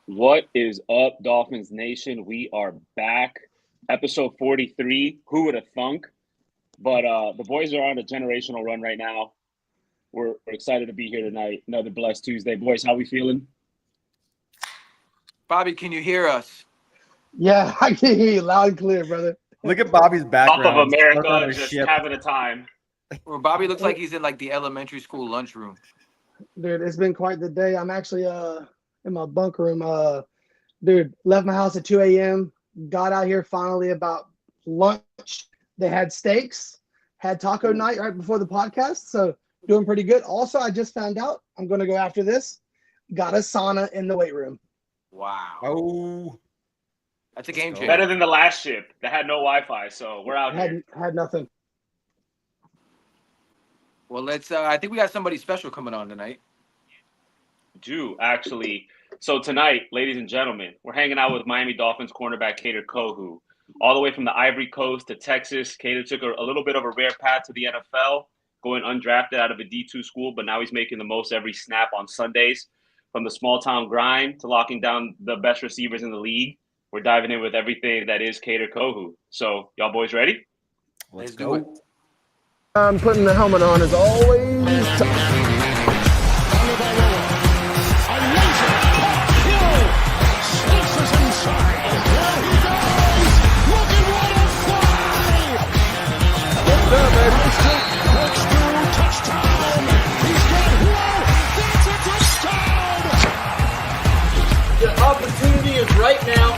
What is up, Dolphins Nation? We are back. Episode 43. Who would have thunk? But the boys are on a generational run right now. We're excited to be here tonight. Another blessed Tuesday. Boys, how we feeling? Bobby, can you hear us? Yeah, I can hear you loud and clear, brother. Look at Bobby's background. Top of America, just having a time. Well, Bobby looks like he's in like the elementary school lunchroom. Dude, it's been quite the day. I'm actually in my bunker room. Dude, left my house at 2 a.m. Got out here finally about lunch. They had steaks, had taco night right before the podcast. So doing pretty good. Also, I just found out I'm going to go after this. Got a sauna in the weight room. Wow. Oh. That's a game changer. Better than the last ship that had no Wi-Fi. So we're out here. Had nothing. Well, let's. I think we got somebody special coming on tonight. Do actually. So tonight, ladies and gentlemen, we're hanging out with Miami Dolphins cornerback Kader Kohou. All the way from the Ivory Coast to Texas. Kader took a little bit of a rare path to the NFL, going undrafted out of a D2 school, but now he's making the most every snap on Sundays. From the small town grind to locking down the best receivers in the league, we're diving in with everything that is Kader Kohou. So, y'all boys ready? Let's do it. I'm putting the helmet on as always. The opportunity is right now.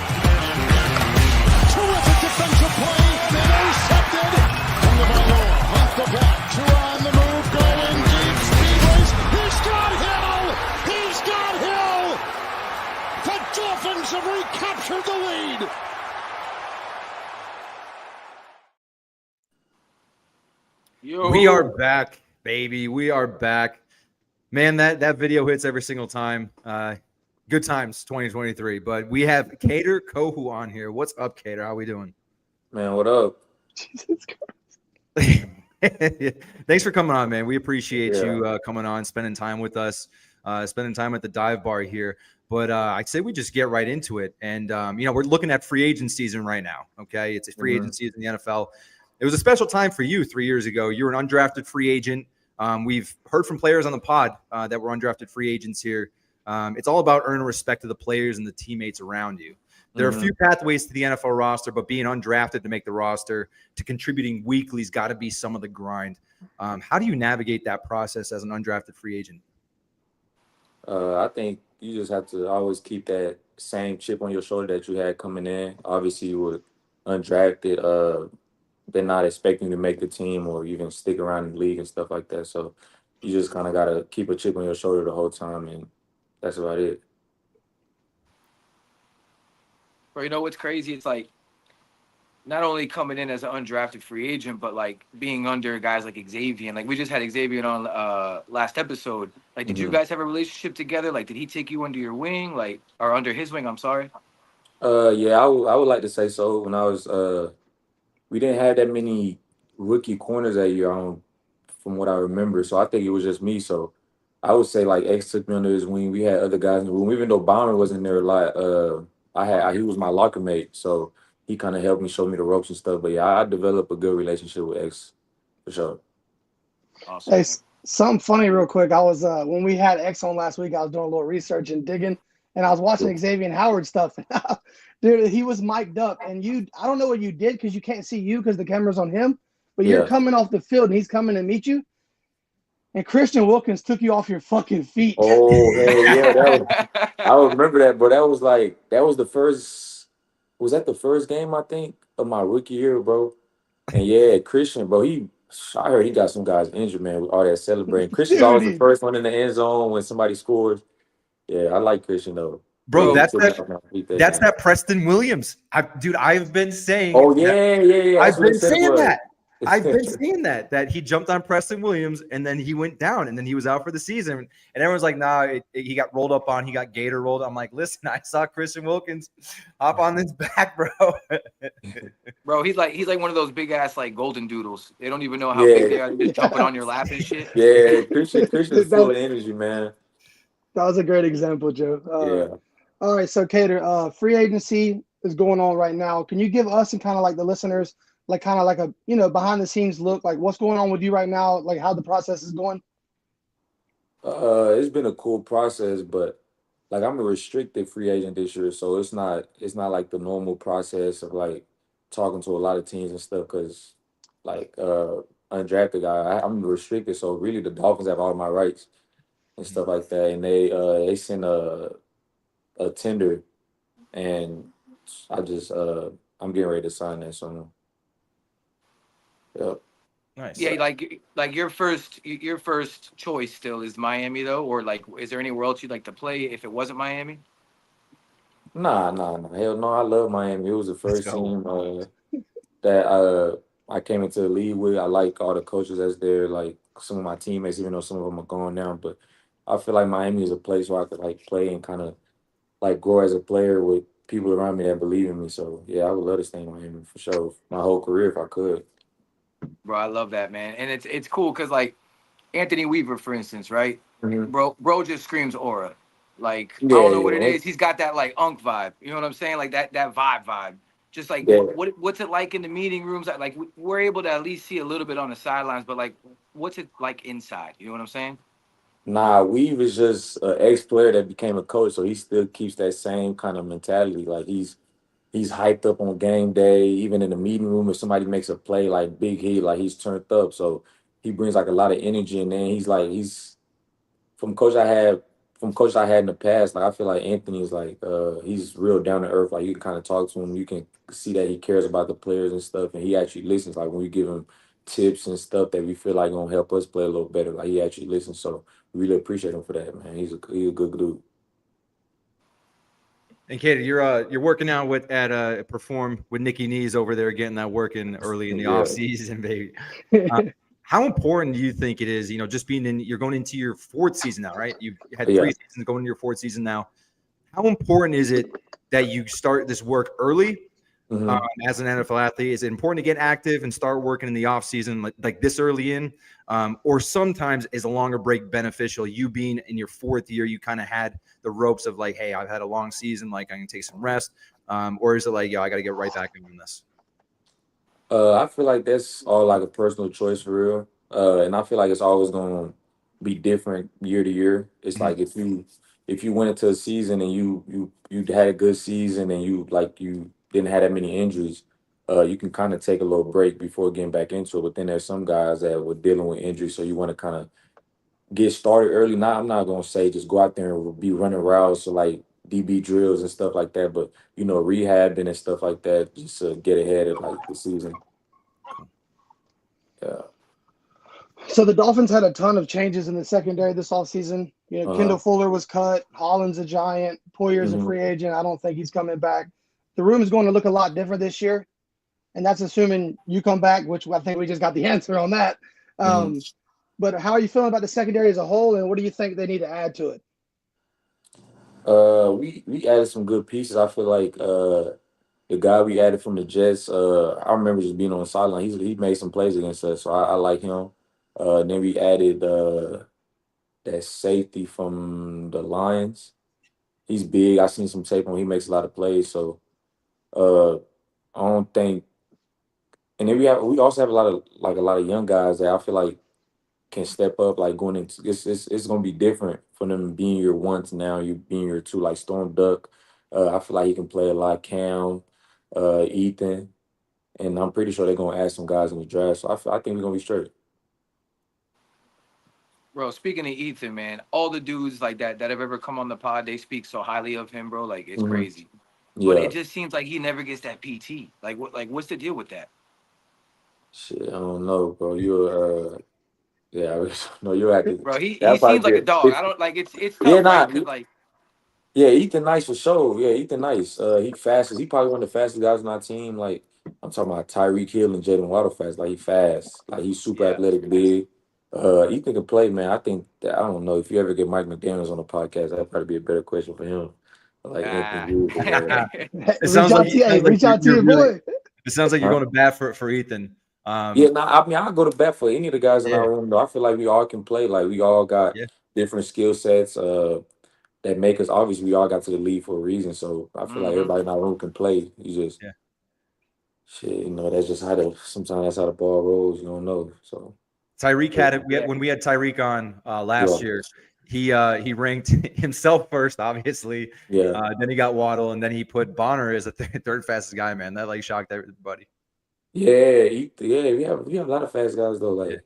Terrific defensive play. Intercepted. From the Balboa. Off the block. Two on the move. Going deep. Speed race. He's got Hill. He's got Hill. The Dolphins have recaptured the lead. Yo. We are back, baby. We are back. Man, that video hits every single time. Good times, 2023. But we have Kader Kohou on here. What's up, Kader? How we doing? Man, what up? Jesus Christ. Thanks for coming on, man. We appreciate you coming on, spending time with us, spending time at the dive bar here. But I'd say we just get right into it. And, we're looking at free agent season right now, okay? It's a free agent season in the NFL. It was a special time for you 3 years ago. You were an undrafted free agent. We've heard from players on the pod that were undrafted free agents here. It's all about earning respect to the players and the teammates around you. There are a few pathways to the NFL roster, but being undrafted to make the roster, to contributing weekly has got to be some of the grind. How do you navigate that process as an undrafted free agent? I think you just have to always keep that same chip on your shoulder that you had coming in. Obviously, you were undrafted. They're not expecting you to make the team or even stick around in the league and stuff like that. So you just kind of got to keep a chip on your shoulder the whole time, and that's about it. Bro, you know what's crazy? It's like not only coming in as an undrafted free agent, but like being under guys like Xavier. Like we just had Xavier on last episode. Like, did you guys have a relationship together? Like, did he take you under your wing, like, or under his wing? I'm sorry. Yeah, I would like to say so. When I was, we didn't have that many rookie corners that year, from what I remember. So I think it was just me. So I would say like X took me under his wing. We had other guys in the room, even though Bomber wasn't there a lot. He was my locker mate, so he kind of helped me, show me the ropes and stuff. But yeah, I developed a good relationship with X for sure. Awesome. Hey, something funny real quick. I was when we had X on last week, I was doing a little research and digging, and I was watching Xavier Howard stuff. Dude, he was mic'd up, and I don't know what you did because you can't see you because the camera's on him, but you're coming off the field and he's coming to meet you. And Christian Wilkins took you off your fucking feet. Oh, yeah. I remember that, bro. That was the first, was that the first game, I think, of my rookie year, bro? And yeah, Christian, bro, I heard he got some guys injured, man, with all that celebrating. Christian's always the first one in the end zone when somebody scores. Yeah, I like Christian, though. Bro, that's that Preston Williams. I've been saying. Oh, yeah. I've been saying that. I've been seeing that he jumped on Preston Williams and then he went down and then he was out for the season. And everyone's like, nah, he got rolled up on. He got Gator rolled. I'm like, listen, I saw Christian Wilkins hop on this back, bro. Bro, he's like one of those big ass like golden doodles. They don't even know how big they are. They're just jumping on your lap and shit. Yeah, Christian's full of energy, man. That was a great example, Joe. All right, so Kader, free agency is going on right now. Can you give us and kind of like the listeners, like kind of like a behind the scenes look, like what's going on with you right now, like how the process is going? It's been a cool process, but like I'm a restricted free agent this year, so it's not like the normal process of like talking to a lot of teams and stuff. Cause like undrafted guy, I'm restricted, so really the Dolphins have all my rights and stuff like that, and they sent a tender, and I just I'm getting ready to sign that soon. Yep. Nice. Yeah, like your first choice still is Miami though, or like is there anywhere else you'd like to play if it wasn't Miami? Nah. Hell no, I love Miami. It was the Let's first go. team that I came into the league with. I like all the coaches that's there, like some of my teammates, even though some of them are gone now. But I feel like Miami is a place where I could like play and kind of like grow as a player with people around me that believe in me. So yeah, I would love to stay in Miami for sure. My whole career if I could. Bro, I love that, man. And it's cool because like Anthony Weaver, for instance, right? Mhm. Bro just screams aura. Like I Yeah, don't know what it yeah, is. He's got that like unk vibe. You know what I'm saying? Like that vibe. Just like yeah. what's it like in the meeting rooms? Like we're able to at least see a little bit on the sidelines, but like what's it like inside? You know what I'm saying? Nah, Weave is just an ex-player that became a coach, so he still keeps that same kind of mentality. Like he's hyped up on game day, even in the meeting room. If somebody makes a play like big hit, like he's turned up. So he brings like a lot of energy, and then he's from coach I had in the past. Like I feel like Anthony is like he's real down to earth. Like you can kind of talk to him, you can see that he cares about the players and stuff, and he actually listens. Like when we give him tips and stuff that we feel like gonna help us play a little better, like he actually listens. So we really appreciate him for that, man. He's a good dude. And Katie, you're working out at Perform with Nikki Knees over there, getting that working early in the Yeah. off season, baby. How important do you think it is? Just you're going into your fourth season now, right? You've had Yeah. 3 seasons going into your fourth season now. How important is it that you start this work early Mhm. as an NFL athlete? Is it important to get active and start working in the off season like this early in? Or sometimes is a longer break beneficial? You being in your fourth year, you kind of had the ropes of like, hey, I've had a long season, like I can take some rest. Or is it like, I got to get right back in this? I feel like that's all like a personal choice for real. And I feel like it's always gonna be different year to year. It's Mhm. like if you went into a season and you had a good season and you didn't have that many injuries, you can kind of take a little break before getting back into it. But then there's some guys that were dealing with injuries, so you want to kind of get started early. Now I'm not gonna say just go out there and be running routes or like DB drills and stuff like that, but rehabbing and stuff like that just to get ahead of like the season. Yeah. So the Dolphins had a ton of changes in the secondary this offseason. Uh-huh. Kendall Fuller was cut. Holland's a giant. Poyer's a hmm free agent. I don't think he's coming back. The room is going to look a lot different this year, and that's assuming you come back, which I think we just got the answer on that. hmm But how are you feeling about the secondary as a whole, and what do you think they need to add to it? we added some good pieces. I feel like the guy we added from the Jets, I remember just being on the sideline. He made some plays against us, so I like him. Then we added that safety from the Lions. He's big. I seen some tape on him. He makes a lot of plays, so uh, I don't think. And then we also have a lot of young guys that I feel like can step up, like going into it's gonna be different for them being your one to now you being your two, like Storm Duck. I feel like he can play a lot. Cam, Ethan, and I'm pretty sure they're gonna add some guys in the draft. So I think we're gonna be straight. Bro, speaking of Ethan, man, all the dudes like that have ever come on the pod, they speak so highly of him, bro. Like it's hmm crazy. But Yeah, it just seems like he never gets that PT. What's the deal with that? shit, I don't know, bro. Yeah, I really don't know. You have to. Bro, he That seems probably like be a dog. I don't like it's yeah, tough, nah, right? Cause like yeah, Ethan Nice for sure. Yeah, Ethan Nice. He fastest. He probably one of the fastest guys on our team. Like I'm talking about Tyreek Hill and Jaden Waddle fast. Like he fast. Like he's super yeah. athletic, big. Ethan can play, man. I think that I don't know if you ever get Mike McDaniel's on the podcast, that'd probably be a better question for him. Like Anthony Ah. Hughes, It Reach sounds like out to reach out to you're your really. boy. It sounds like you're huh? going to bat for Ethan. Yeah, nah, I mean, I go to bat for any of the guys in Yeah, our room. Though I feel like we all can play. Like we all got yeah. different skill sets. that make us. Obviously, we all got to the league for a reason. So I feel like everybody in our room can play. You just Yeah. shit. That's just how the sometimes that's how the ball rolls. You don't know. So Tyreek when we had Tyreek on yeah, last year. He ranked himself first, obviously. yeah, Then he got Waddle, and then he put Bonner as the third fastest guy. Man, that like shocked everybody. yeah. We have a lot of fast guys though. Yeah. Like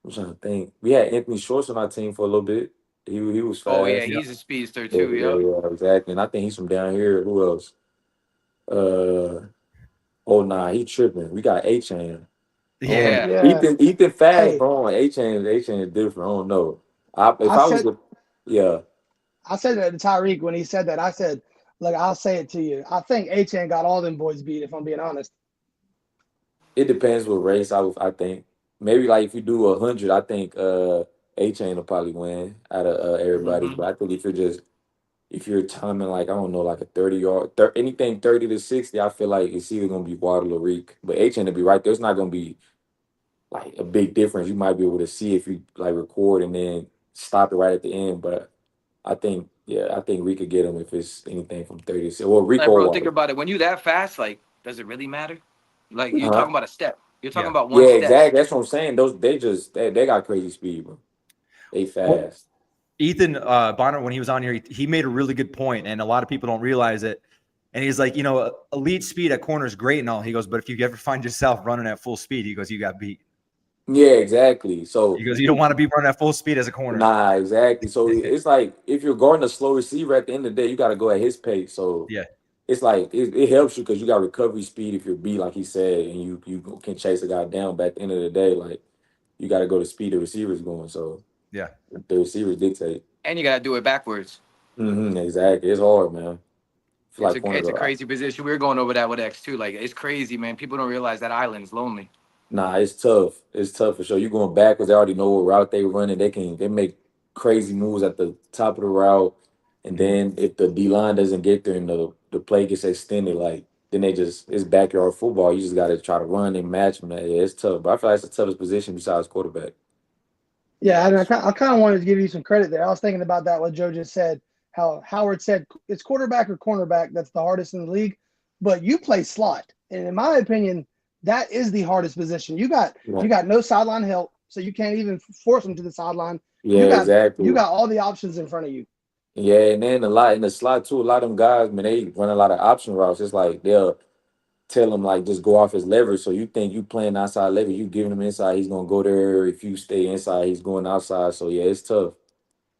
I'm trying to think. We had Anthony Schwartz on our team for a little bit. He was Oh yeah, fast. Yep. he's a speedster Yeah, too. Yep. exactly. And I think he's from down here. Who else? Oh nah, he tripping. We got A-Chain. I don't know. Yeah. Yeah. Ethan fast, Hey, bro. A-Chain is different. I don't know. If I I was said a yeah, I said that to Tyreek when he said that. I said, look, I'll say it to you. I think A-Chain got all them boys beat, if I'm being honest. it depends what race I think. Maybe like if you do 100, I think A-Chain will probably win out of everybody. Hmm. But I think if you're timing like I don't know, like a 30 yard, anything 30 to 60, I feel like it's either gonna be Waddle or Reek. But A-Chain will be right there. It's not gonna be like a big difference. You might be able to see if you like record and then stop it right at the end. But I think Reek could get him if it's anything from 30 to 60. Well, Reek Like, or bro, think Waddle. about it. When you that fast, like, does it really matter? Like, you're Uh-huh. talking about a step. You're talking Yeah. about one Yeah, step. exactly. That's what I'm saying. They got crazy speed, bro. They Well, fast. Ethan Bonner, when he was on here, he made a really good point, and a lot of people don't realize it. And he's like, elite speed at corner is great and all. He goes, but if you ever find yourself running at full speed, he goes, you got beat. Yeah, exactly. So He goes, you don't want to be running at full speed as a corner. nah, exactly. So it's like if you're guarding a slow receiver at the end of the day, you got to go at his pace. So Yeah. it's like it helps you because you got recovery speed if you're beat, like he said, and you can chase a guy down. But at the end of the day, like you got to go to speed the receivers going. So Yeah. the receivers dictate. And you got to do it backwards. Exactly. It's hard, man. I feel It's like a corners it's a are. crazy position. We were going over that with X too. Like, it's crazy, man. People don't realize that island's lonely. Nah, it's tough. It's tough for sure. You going backwards, they already know what route they running. They make crazy moves at the top of the route. And then if the D line doesn't get there and the play gets extended, like then it's backyard football. You just gotta try to run and match them. Yeah, it's tough. But I feel like it's the toughest position besides quarterback. Yeah, and I kind of wanted to give you some credit there. I was thinking about that, what Joe just said, how Howard said it's quarterback or cornerback that's the hardest in the league, but you play slot. And in my opinion, that is the hardest position. You got no sideline help, so you can't even force them to the sideline. Yeah, You exactly. got all the options in front of you. Yeah, and then a lot in the slot too. A lot of them guys, man, they run a lot of option routes. It's like they'll tell him like just go off his leverage. So you think you playing outside leverage, you giving him inside, he's gonna go there. If you stay inside, he's going outside. So yeah, it's tough.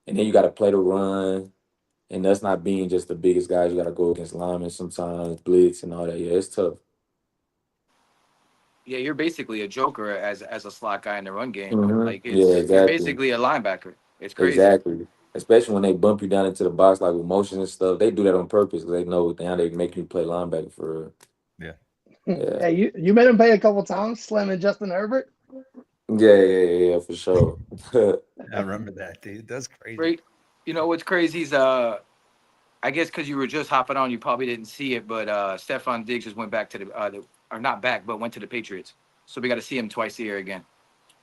And then you got to play the run, and that's not being just the biggest guys. You got to go against linemen sometimes, blitz and all that. Yeah, it's tough. Yeah, you're basically a joker as a slot guy in the run game. Like, Yeah, you're exactly, basically a linebacker. It's crazy. exactly. Especially when they bump you down into the box like with motion and stuff. They do that on purpose because they know now they make you play linebacker for real. Yeah. Yeah. Hey, you made him pay a couple times, slamming Justin Herbert. Yeah, for sure. I remember that, dude. That's crazy. Right. You know what's crazy is I guess because you were just hopping on, you probably didn't see it, but Stephon Diggs just went back to or not back, but went to the Patriots. So we got to see him twice a year again.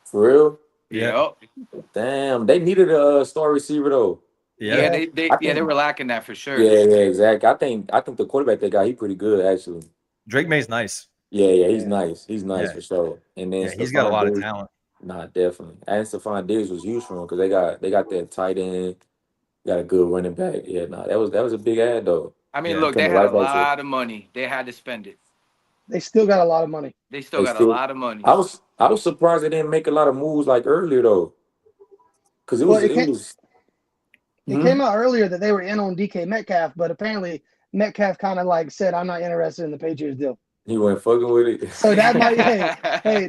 For real? Yeah. Yep. Damn, they needed a star receiver though. Yeah, Yeah. they were lacking that for sure. Yeah, exactly. I think the quarterback they got, he pretty good actually. Drake May's nice. Yeah, he's Yeah. nice. He's nice Yeah. for sure. And then Yeah, he's got a Stephon lot of Diggs, talent. nah, definitely. And Stephon Diggs was huge for him because they got that tight end, got a good running back. Yeah, nah, that was a big ad though. I mean, Yeah. look, they Coming had a right back to lot of money. They had to spend it. They still got a lot of money. They still they got a still. lot of money. I was surprised they didn't make a lot of moves like earlier though, because Well, it was. it came out earlier that they were in on DK Metcalf, but apparently Metcalf kind of like said, "I'm not interested in the Patriots deal." He wasn't fucking with it. So that might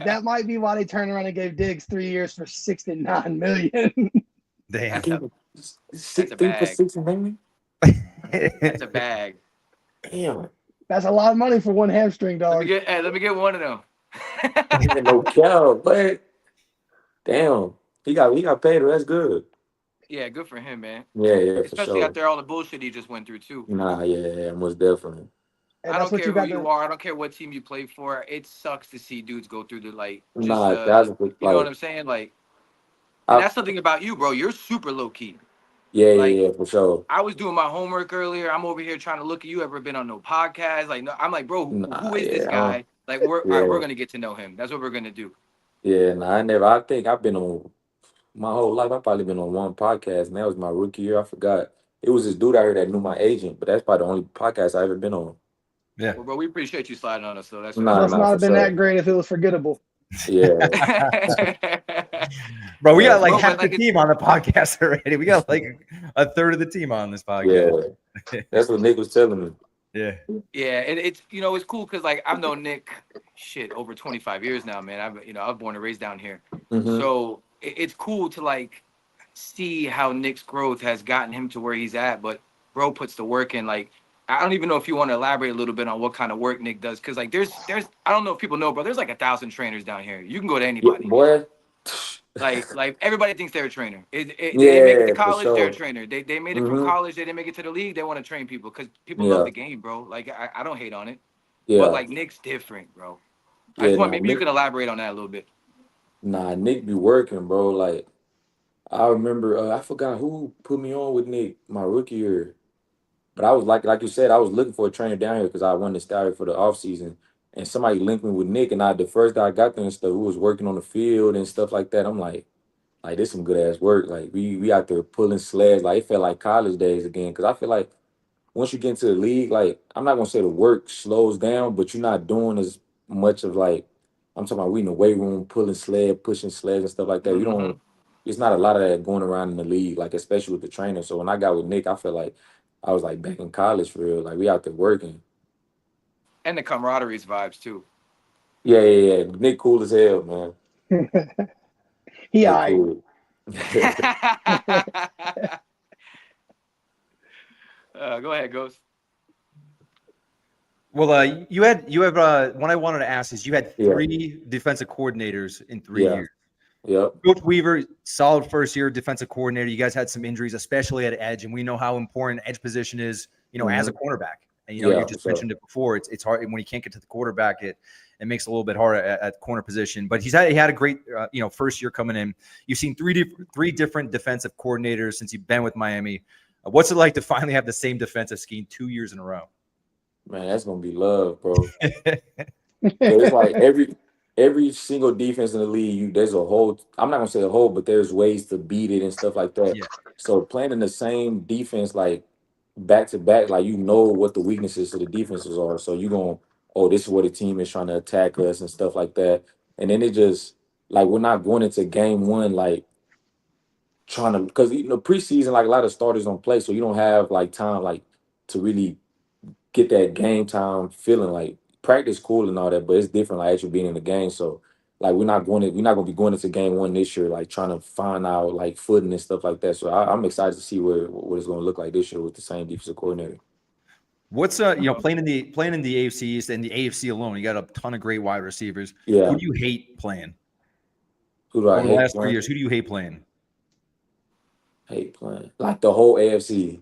that might be why they turned around and gave Diggs 3 years for $69 million. Damn. That's a 3 for bag. 6, maybe. That's a bag. Damn, That's a lot of money for one hamstring, Let me dog. get one of them. ain't no cow, but damn, he got paid. That's good. Yeah, good for him, man. Yeah, for Especially sure. after all the bullshit he just went through too. Nah, yeah, most definitely. And I that's don't what care you who got you to. are. I don't care what team you play for. It sucks to see dudes go through just Nah, that's you know what like I'm saying? Like, and I, that's something about you, bro. You're super low key. Yeah, Like, yeah, yeah, for sure. I was doing my homework earlier. I'm over here trying to look at you. Ever been on no podcast? Like, no, I'm like, bro, Nah, who is this yeah, guy? Like, all right, we're yeah, gonna get to know him. That's what we're gonna do. yeah. Nah, I never. I think I've been on my whole life. I've probably been on one podcast, and that was my rookie year. I forgot. It was this dude out here that knew my agent, but that's probably the only podcast I ever been on. Yeah. Well, bro, we appreciate you sliding on us, though. That's Nah, Must real. nah, not for have been that sure. great if it was forgettable. Yeah, Bro, we got like Bro, half but the like, team on the podcast already. We got like a third of the team on this yeah. podcast. That's what Nick was telling me. Yeah. yeah, and it's it's cool because like I've known Nick, shit, over 25 years now, man. I was born and raised down here, Hmm. so it's cool to like see how Nick's growth has gotten him to where he's at. But bro puts the work in. Like, I don't even know if you want to elaborate a little bit on what kind of work Nick does, because like there's I don't know if people know, bro. There's like 1,000 trainers down here. You can go to Yeah, anybody. boy. Like everybody thinks they're a trainer. They didn't make it to Yeah, for college, they're a sure. trainer. They made it from Hmm. college, they didn't make it to the league, they want to train people because people love Yeah, the game, bro. Like I don't hate on it. But yeah, like Nick's different, bro. I yeah. just want Nah, maybe you Nick. can elaborate on that a little bit. Nah, Nick be working, bro. Like I remember, I forgot who put me on with Nick my rookie year. But I was like you said, I was looking for a trainer down here because I wanted to start here for the off season. And somebody linked me with Nick, and the first day I got there and stuff, who was working on the field and stuff like that. I'm like this some good ass work. Like we out there pulling sleds. Like it felt like college days again. Cause I feel like once you get into the league, like I'm not gonna say the work slows down, but you're not doing as much of like I'm talking about we in the weight room pulling sled, pushing sleds and stuff like that. You Mm-hmm. don't. It's not a lot of that going around in the league, like especially with the trainer. So when I got with Nick, I felt like I was like back in college for real. Like we out there working. And the camaraderie's vibes too. Yeah, yeah, yeah. Nick cool as hell, man. He Nick alright. cool. Go ahead, Ghost. Well, you have what I wanted to ask is you had Yeah, 3 defensive coordinators in 3 yeah, years. yep. Coach Weaver, solid first year defensive coordinator. You guys had some injuries, especially at edge, and we know how important edge position is, as a Hmm. cornerback. And you Yeah, for just sure. mentioned it before. It's hard when you can't get to the quarterback. It makes it a little bit harder at corner position. But he had a great first year coming in. You've seen three different defensive coordinators since you've been with Miami. What's it like to finally have the same defensive scheme 2 years in a row? Man, that's gonna be love, bro. So it's like every single defense in the league, there's a whole. I'm not gonna say a whole, but there's ways to beat it and stuff like that. Yeah. So playing in the same defense like back to back, like what the weaknesses of the defenses are. So you going, oh, this is what the team is trying to attack us and stuff like that. And then it just like we're not going into game one like trying to because preseason like a lot of starters don't play, so you don't have like time like to really get that game time feeling. Like practice cool and all that, but it's different like actually being in the game. So like we're not gonna be going into game one this year like trying to find out like footing and stuff like that. So I'm excited to see what it's gonna look like this year with the same defensive coordinator. What's playing in the AFC East and the AFC alone? You got a ton of great wide receivers. Yeah. Who do you hate playing Who do I over the hate last 3 playing? years? Who do you hate playing? Hate playing like the whole AFC.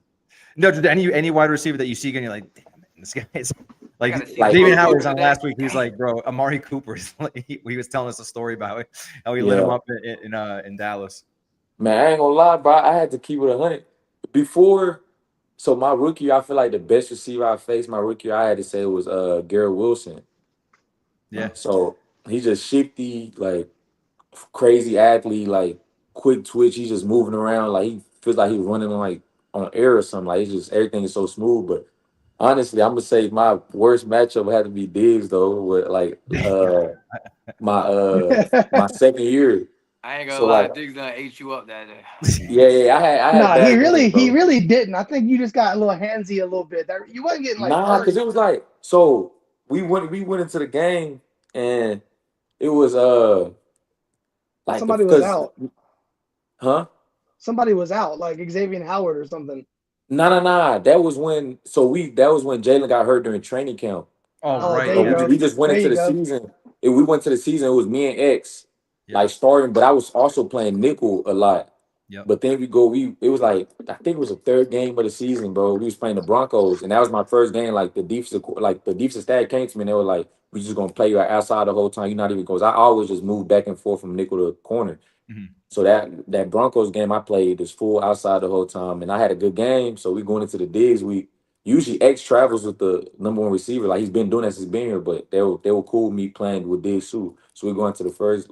No, just any wide receiver that you see, and you're like, damn it, this guy's like gotta see Like- David Cooper Howard was on today. last week. He's like, bro, Amari Cooper is he was telling us a story about it, how he lit him Yeah. up in Dallas. Man, I ain't gonna lie, bro. I had to keep it 100 before. So my rookie, year, I feel like the best receiver I faced my rookie, year, I had to say was Garrett Wilson. Yeah, So he's just shifty, like crazy athlete, like quick twitch. He's just moving around, like he feels like he's running like on air or something. Like it's just everything is so smooth. But honestly, I'm gonna say my worst matchup had to be Diggs though. With like my second year. I ain't gonna So lie, like Diggs done ate you up that day. yeah, I had Nah, bad he games, bro. really didn't. I think you just got a little handsy a little bit. That you wasn't getting like Nah, hurt. because it was like so we went into the game and it was like Somebody was because out. huh. Somebody was out, like Xavier Howard or something. Nah. That was when Jalen got hurt during training camp. oh right, there So you yeah, go. we just went There into you the go. season. We went to the season. It was me and X Yeah. like starting, but I was also playing nickel a lot. Yep. But then it was like I think it was the third game of the season, bro. We was playing the Broncos, and that was my first game. Like the defensive staff came to me and they were like, "We just gonna play you outside the whole time. You're not even goes." I always just moved back and forth from nickel to corner, Mhm. So that Broncos game I played is full outside the whole time, and I had a good game. So we going into the digs. We usually X travels with the number one receiver, like he's been doing that since he's been here. But they were cool with me playing with Diggs too. So we going to the first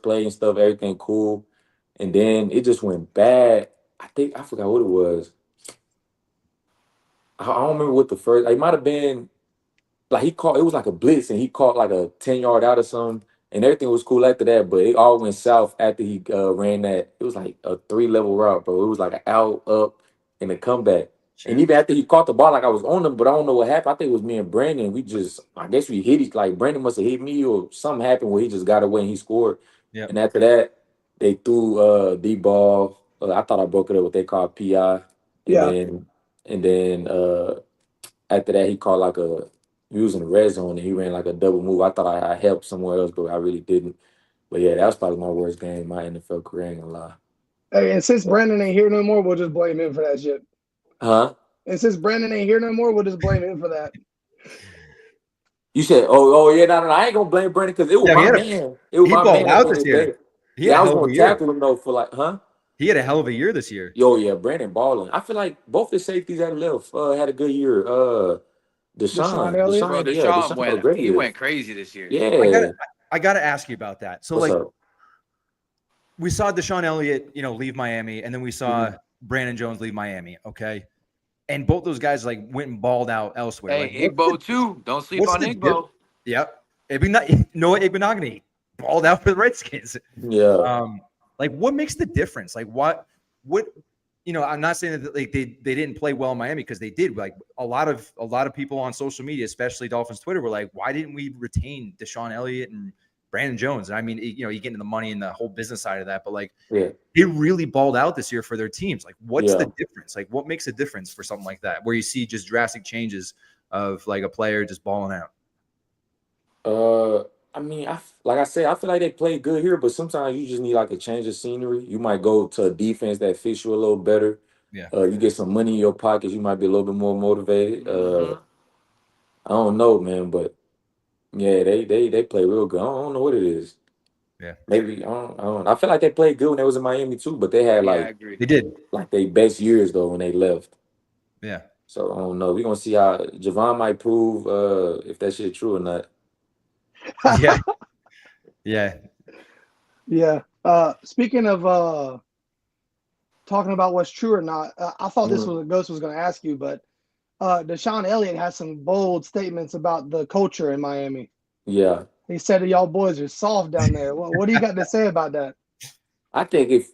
play and stuff, everything cool, and then it just went bad. I think I forgot what it was. I don't remember what the first. It might have been like he caught. It was like a blitz, and he caught like a 10 yard out or something, and everything was cool after that. But it all went south after he ran that. It was like a 3 level route, bro. It was like an out, up, and a comeback. And Jeez. even after he caught the ball, like I was on him, but I don't know what happened. I think it was me and Brandon. I guess we hit each. Like Brandon must have hit me, or something happened where he just got away and he scored. Yep. And after that, they threw the ball. I thought I broke it up what they call PI, and Yeah. then after that he called like a we was in the red zone and he ran like a double move. I thought I helped somewhere else, but I really didn't. But yeah, that was probably my worst game in my NFL career. Ain't gonna lie. Hey, and since Brandon ain't here no more, we'll just blame him for that shit. Huh? And since Brandon ain't here no more, we'll just blame him for that. You said, oh yeah, no, I ain't gonna blame Brandon because it was Yeah, my man. It was he my balled man at out the end this of the year. day. He had Yeah, a I was hell of a gonna year. tackle him though for like, huh? He had a hell of a year this year. Yo, yeah, Brandon balling. I feel like both the safeties that left had a good year. Deshaun Deshaun, Elliott. Bro, yeah, Deshaun Deshaun had a great he year. went crazy this year. Yeah. I gotta ask you about that. So What's like up? we saw Deshaun Elliott, leave Miami, and then we saw Mhm. Brandon Jones leave Miami. Okay. And both those guys like went and balled out elsewhere. Like Hey, Igbo too. Don't sleep what's on the dip? Igbo. Yep. Noah Igbenogany balled out for the Redskins. Yeah. Like what makes the difference? Like what I'm not saying that like they didn't play well in Miami because they did. Like a lot of people on social media, especially Dolphins Twitter, were like, why didn't we retain Deshaun Elliott and Brandon Jones? And I mean, you get into the money and the whole business side of that, but like Yeah. they really balled out this year for their teams. Like what's Yeah. the difference? Like what makes a difference for something like that where you see just drastic changes of like a player just balling out? I mean, like I said, I feel like they play good here, but sometimes you just need like a change of scenery. You might go to a defense that fits you a little better. Yeah. You get some money in your pockets, you might be a little bit more motivated. Mhm. I don't know, man, but yeah, they play real good. I don't know what it is. Yeah. Maybe I don't. I feel like they played good when they was in Miami too, but they had Yeah, I agree. They did. like their best years though when they left. Yeah. So I don't know. We're gonna see how Javon might prove if that shit true or not. Yeah. Yeah. Yeah. Speaking of talking about what's true or not, I thought this was what Ghost was going to ask you, but Deshaun Elliott has some bold statements about the culture in Miami. Yeah. He said that y'all boys are soft down there. What do you got to say about that? I think if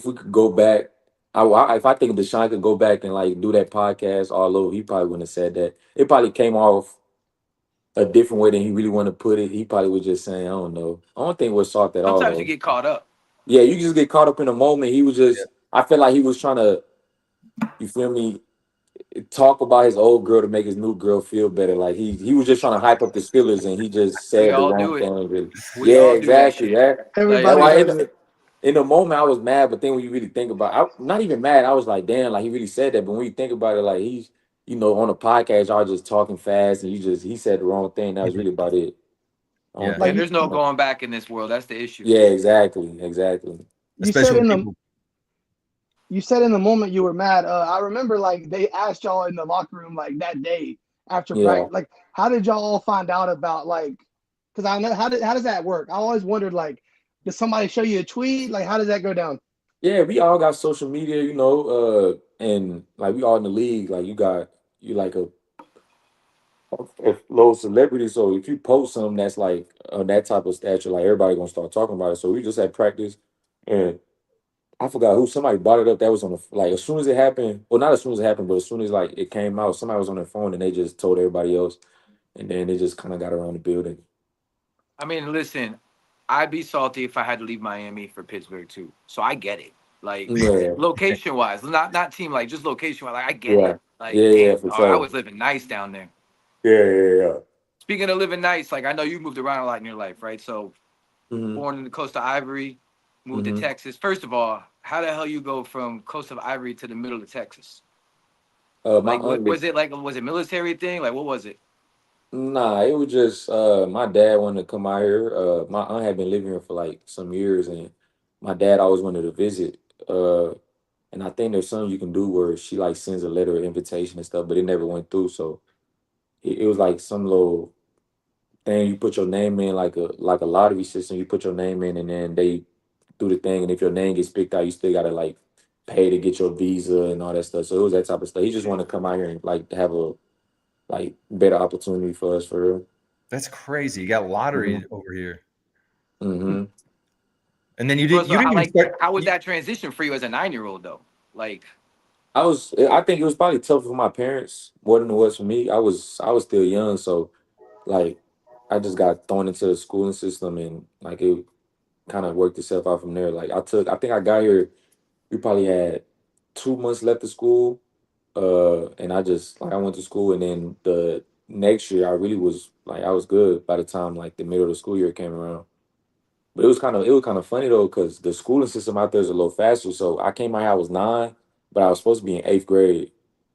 we could go back, if I think Deshaun could go back and like do that podcast all over, he probably wouldn't have said that. It probably came off a different way than he really wanted to put it. He probably was just saying, I don't know. I don't think we're soft at all Sometimes you though. get caught up. Yeah, you just get caught up in the moment. He was just I felt like he was trying to, you feel me, talk about his old girl to make his new girl feel better. Like he was just trying to hype up the Steelers and he just We said the all wrong do it. thing. Really. We Yeah, all do that exactly. shit. That Like, Everybody why does it. in the moment I was mad, but then when you really think about it, I'm not even mad. I was like, damn, like he really said that. But when you think about it, like he's on a podcast, y'all just talking fast and he said the wrong thing. That was really about it. I don't Yeah. and think- there's no going back in this world. That's the issue. Yeah, exactly. You said Especially in when the people you said in the moment you were mad. I remember like they asked y'all in the locker room like that day after Yeah. practice. Like, how did y'all all find out about like? Because I know how does that work? I always wondered like, does somebody show you a tweet? Like, how does that go down? Yeah, we all got social media, and like we all in the league. Like you like a low celebrity. So if you post something that's like that type of stature, like everybody gonna start talking about it. So we just had practice, and I forgot who somebody brought it up. That was on the like as soon as it happened. Well, not as soon as it happened, but as soon as like it came out, somebody was on their phone and they just told everybody else, and then they just kind of got around the building. I mean, listen, I'd be salty if I had to leave Miami for Pittsburgh too. So I get it. Like Yeah, location wise, not team like just location wise. Like I get yeah, it. Like yeah, damn, for I sure. was living nice down there. Yeah. Speaking of living nice, like I know you moved around a lot in your life, right? So Mm-hmm. born in the Coast of Ivory, moved Mm-hmm. to Texas. First of all, how the hell you go from Coast of Ivory to the middle of Texas? My Like, aunt was it military thing? Like, what was it? Nah, it was just my dad wanted to come out here. My aunt had been living here for like some years, and my dad always wanted to visit. Uh, and I think there's something you can do where she like sends a letter of invitation and stuff, but it never went through. So it was like some little thing you put your name in, like a lottery system. You put your name in, and then they do the thing. And if your name gets picked out, you still gotta like pay to get your visa and all that stuff. So it was that type of stuff. He just wanted to come out here and like have a like better opportunity for us for real. That's crazy. You got lottery over here. Mm-hmm. And then you Bro, didn't so you didn't even start how was that transition for you as a 9-year-old though? Like, I think it was probably tough for my parents more than it was for me. I was still young, so like I just got thrown into the schooling system and like it kind of worked itself out from there. Like I think I got here, we probably had 2 months left of school. And I just like I went to school and then the next year I really was like I was good by the time like the middle of the school year came around. But it was kind of funny though, because the schooling system out there is a little faster. So I came out here, I was 9, but I was supposed to be in 8th grade.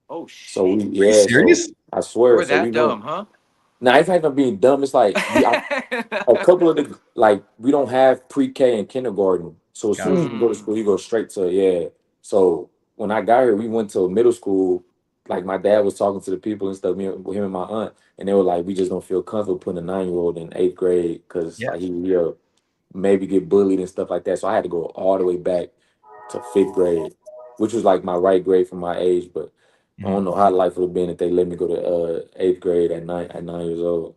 oh So shit, Are you so serious? I swear. we're So we that went. dumb, huh? Now it's not even being dumb. It's like a couple of the like we don't have pre-K and kindergarten. So as soon as Gotcha. you can go to school, you go straight to yeah. So when I got here, we went to middle school. Like my dad was talking to the people and stuff, him and my aunt, and they were like, "We just don't feel comfortable putting a 9-year-old in 8th grade because Yeah. like he'll maybe get bullied and stuff like that." So I had to go all the way back to 5th grade, which was like my right grade for my age. But I Mhm. don't know how life would have been if they let me go to 8th grade at 9 years old.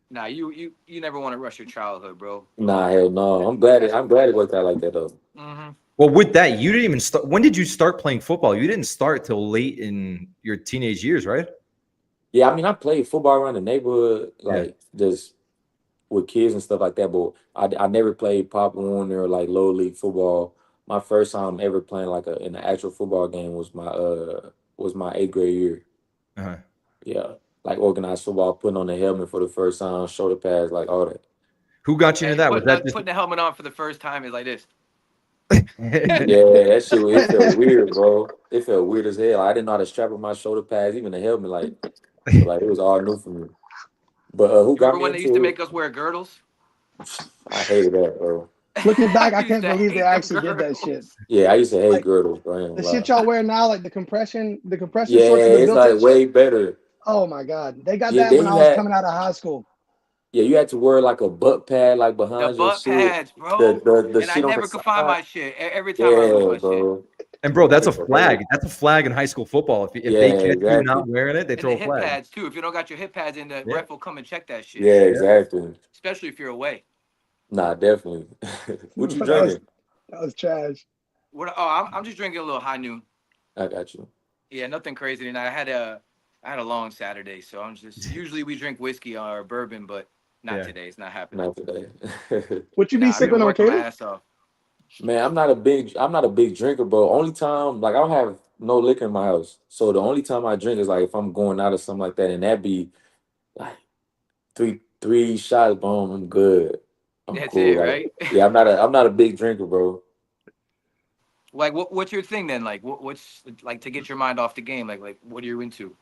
Nah, you never want to rush your childhood, bro. Nah, hell no. I'm glad it worked out like that though. Mm-hmm. Well, with that, you didn't even start. When did you start playing football? You didn't start till late in your teenage years, right? Yeah, I mean I played football around the neighborhood, Yeah. like just with kids and stuff like that, but I never played Pop Warner or like low league football. My first time ever playing like in an actual football game was my 8th grade year. Uh-huh. Yeah. Like organized football, putting on the helmet for the first time, shoulder pads, like all that. Who got you into And that? Was that just putting the helmet on for the first time is like this. Yeah, that shit it felt weird, bro. It felt weird as hell. I didn't know how to strap on my shoulder pads, even the helmet, like so like it was all new for me. But who You got remember me when they used to into make us wear girdles? it? I hated that, bro. Looking back, I I used can't to believe they hate them actually did that shit. girdles. Yeah, I used to hate Like girdles, bro. I ain't the gonna lie. shit y'all wear now, like the compression Yeah, shorts with the it's like built-in shit. way better. Oh my god, they got Yeah, that then when I was coming out of high school. you had to wear like a butt pad like The behind your butt shit. pads, The bro. the, the And I shit on the never could find side. my shit. Every time I lose Yeah, my shit. bro. And bro, that's a It's flag. okay. That's a flag in high school football. If they Yeah, catch you exactly. not wearing it, they And the throw a hip flag. pads too. If you don't got your hip pads in, the Yeah. ref will come and check that shit. Yeah, Yeah. exactly. Especially if you're away. Nah, definitely. What you That drinking? was trash. What? Oh, I'm just drinking a little high noon. I got you. Yeah, nothing crazy tonight. I had a long Saturday, so I'm just usually we drink whiskey or bourbon, but not Yeah. today. It's not happening. Not today. What you be Nah, I've been sipping on, working my Kader? ass off. Man, I'm not a big drinker, bro. Only time like I don't have no liquor in my house. So the only time I drink is like if I'm going out or something like that, and that be like three shots, boom, I'm good. I'm That's cool. it, Like, right? yeah, I'm not a big drinker, bro. Like, what's your thing then? Like, what's like to get your mind off the game? Like, what are you into?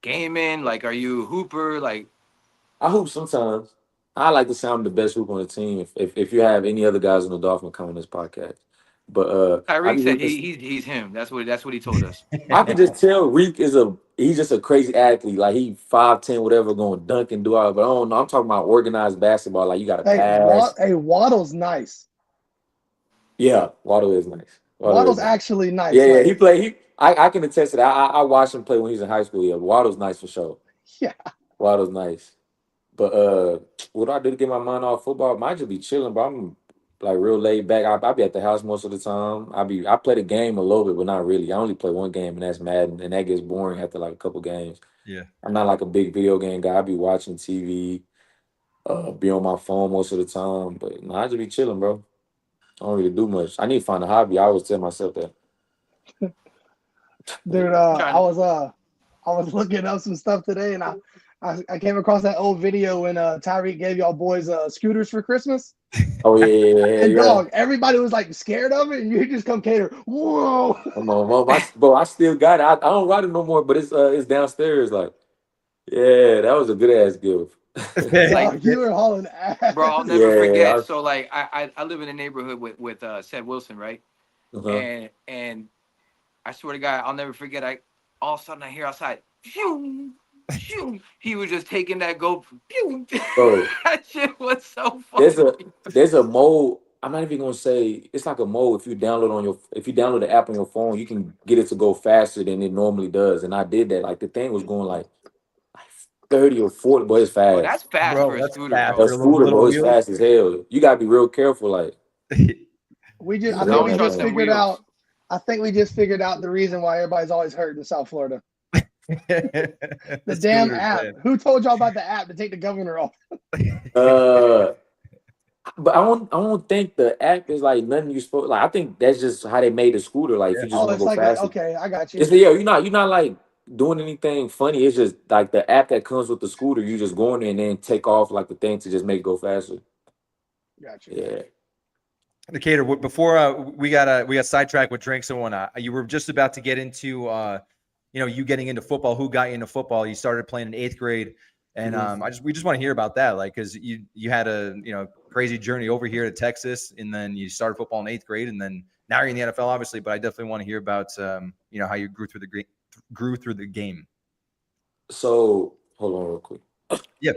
Gaming? Like, are you a hooper? Like, I hoop sometimes. I like to sound the best hoop on the team. If you have any other guys on the Dolphins come on this podcast, but I Tyreek be said hooping. he's him. That's what he told us. I can just tell Reek he's just a crazy athlete. Like he 5'10", whatever, going dunk and do all. But I don't know. I'm talking about organized basketball. Like you got to pass. Waddle's nice. Yeah, Waddle is nice. Waddle is Waddle's nice. actually nice. Yeah, yeah. Like, He play. I can attest to that. I watched him play when he was in high school. Yeah, Waddle's nice for sure. yeah. Waddle's nice. But what do I do to get my mind off football? Might just be chilling, but I'm like real laid back. I be at the house most of the time. I play the game a little bit, but not really. I only play one game, and that's Madden, and that gets boring after like a couple games. Yeah. I'm not like a big video game guy. I be watching TV, be on my phone most of the time. But no, I just be chilling, bro. I don't really do much. I need to find a hobby. I always tell myself that. Dude, Trying I was looking up some stuff today, and I came across that old video when Tyreek gave y'all boys scooters for Christmas. Oh yeah. And dog, everybody was like scared of it, and you just come Kader. Whoa! Come on, bro. I still got it. I don't ride it no more, but it's downstairs. Like, Yeah, that was a good ass gift. Dog, you were hauling ass. Bro, I'll never Yeah, forget. So like I live in a neighborhood with Seth Wilson, right? uh-huh. And I swear to God, I'll never forget. All of a sudden I hear outside, phew, phew. He was just taking that go, phew. Bro, That shit was so there's a funny. there's a mode. I'm not even gonna say it's like a mode. If you download the app on your phone, you can get it to go faster than it normally does. And I did that. Like the thing was going like 30 or 40, but it's Bro, that's fast. fast Bro, for a that's scooter, fast bro. A for scooter, little bro, it's wheels. fast as hell. You gotta be real careful, like Cause get I on don't We that trust just them thing. figured wheels. out. I think we just figured out the reason why everybody's always hurt in South Florida. The The damn scooters, app. man. Who told y'all about the app to take the governor off? Uh, but I don't think the app is like nothing you supposed like. I think that's just how they made the scooter. Like if Yeah. you just Oh, want to it's go like a faster, okay. I got you. it's you're not like doing anything funny. It's just like the app that comes with the scooter. You just go in there and then take off like the thing to just make it go faster. Got you. Yeah. Kader, before we got sidetracked with drinks and whatnot, you were just about to get into you getting into football. Who got you into football? You started playing in 8th grade, and we just want to hear about that, like because you had a crazy journey over here to Texas, and then you started football in 8th grade, and then now you're in the NFL, obviously. But I definitely want to hear about how you grew through the game. So hold on real quick. Yeah.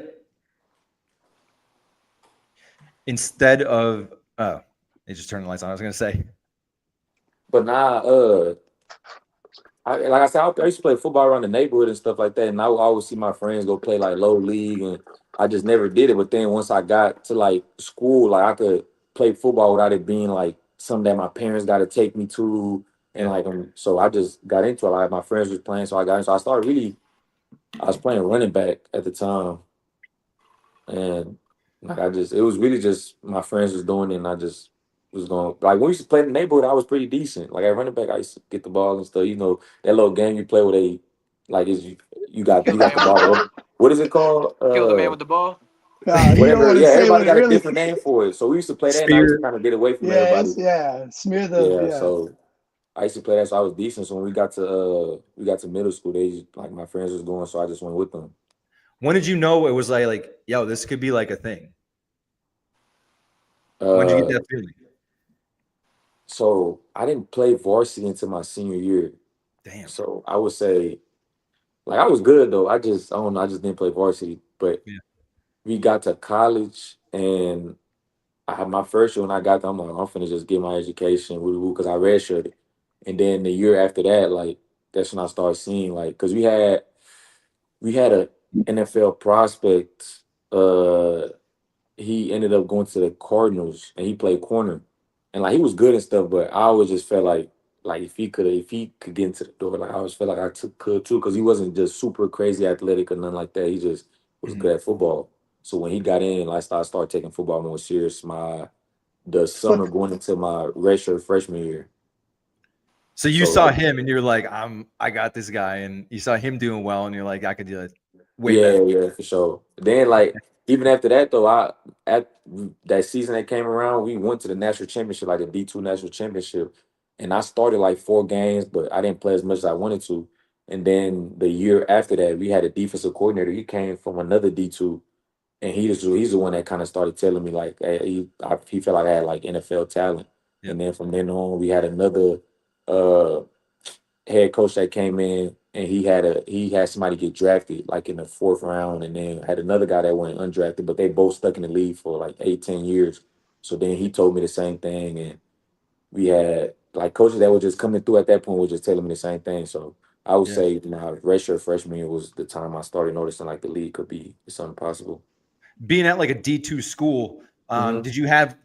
Instead of they just turned the lights on. I was gonna say. But now, like I said, I used to play football around the neighborhood and stuff like that, and I would always see my friends go play like low league, and I just never did it. But then once I got to like school, like I could play football without it being like something that my parents got to take me to, and Yeah. like so I just got into it. Like my friends was playing, so I got into. I started really. I was playing running back at the time, and like it was really just my friends was doing it, and I just was going like when we used to play in the neighborhood, I was pretty decent. Like at running back, I used to get the ball and stuff. That little game you play where they like is you Kill the got man the with the ball. ball. What is it called? Kill the man with the ball. You don't Whatever. want to Yeah, say what everybody it got a really. different name for it. So we used to play that, and I used to Spear. kind of get away from Yes, everybody. yeah. Smear the Yeah, yeah. so I used to play that, so I was decent. So when we got to middle school, like my friends was going, so I just went with them. When did you know it was like, yo, this could be like a thing? When did you get Uh, that feeling? so I didn't play varsity until my senior year. Damn. So I would say, like, I was good though. I don't know. I just didn't play varsity. But Yeah. we got to college, and I had my first year when I got there. I'm like, I'm finna just get my education, because I redshirted. And then the year after that, like, that's when I started seeing, like, because we had a NFL prospect. He ended up going to the Cardinals, and he played corner, and like he was good and stuff. But I always just felt like if he could get into the door, like I always felt like could too, because he wasn't just super crazy athletic or nothing like that. He just was Mhm. good at football. So when he got in, like I started taking football more serious. The So summer going into my redshirt freshman year. So you So saw like, him and you're like, I got this guy, and you saw him doing well, and you're like, I could do it way yeah, better. yeah, for sure. Then like even after that though, at that season that came around, we went to the national championship, like the D2 national championship, and I started like 4 games, but I didn't play as much as I wanted to. And then the year after that, we had a defensive coordinator. He came from another D2, and he's the one that kind of started telling me like he felt like I had like NFL talent. Yep. And then from then on, we had another uh head coach that came in, and he had somebody get drafted like in the 4th round, and then had another guy that went undrafted, but they both stuck in the league for like 8-10 years. So then he told me the same thing, and we had like coaches that were just coming through at that point were just telling me the same thing. So I would Yeah. say my redshirt freshman year was the time I started noticing like the league could be something possible. Being at like a D2 school, Mhm. did you have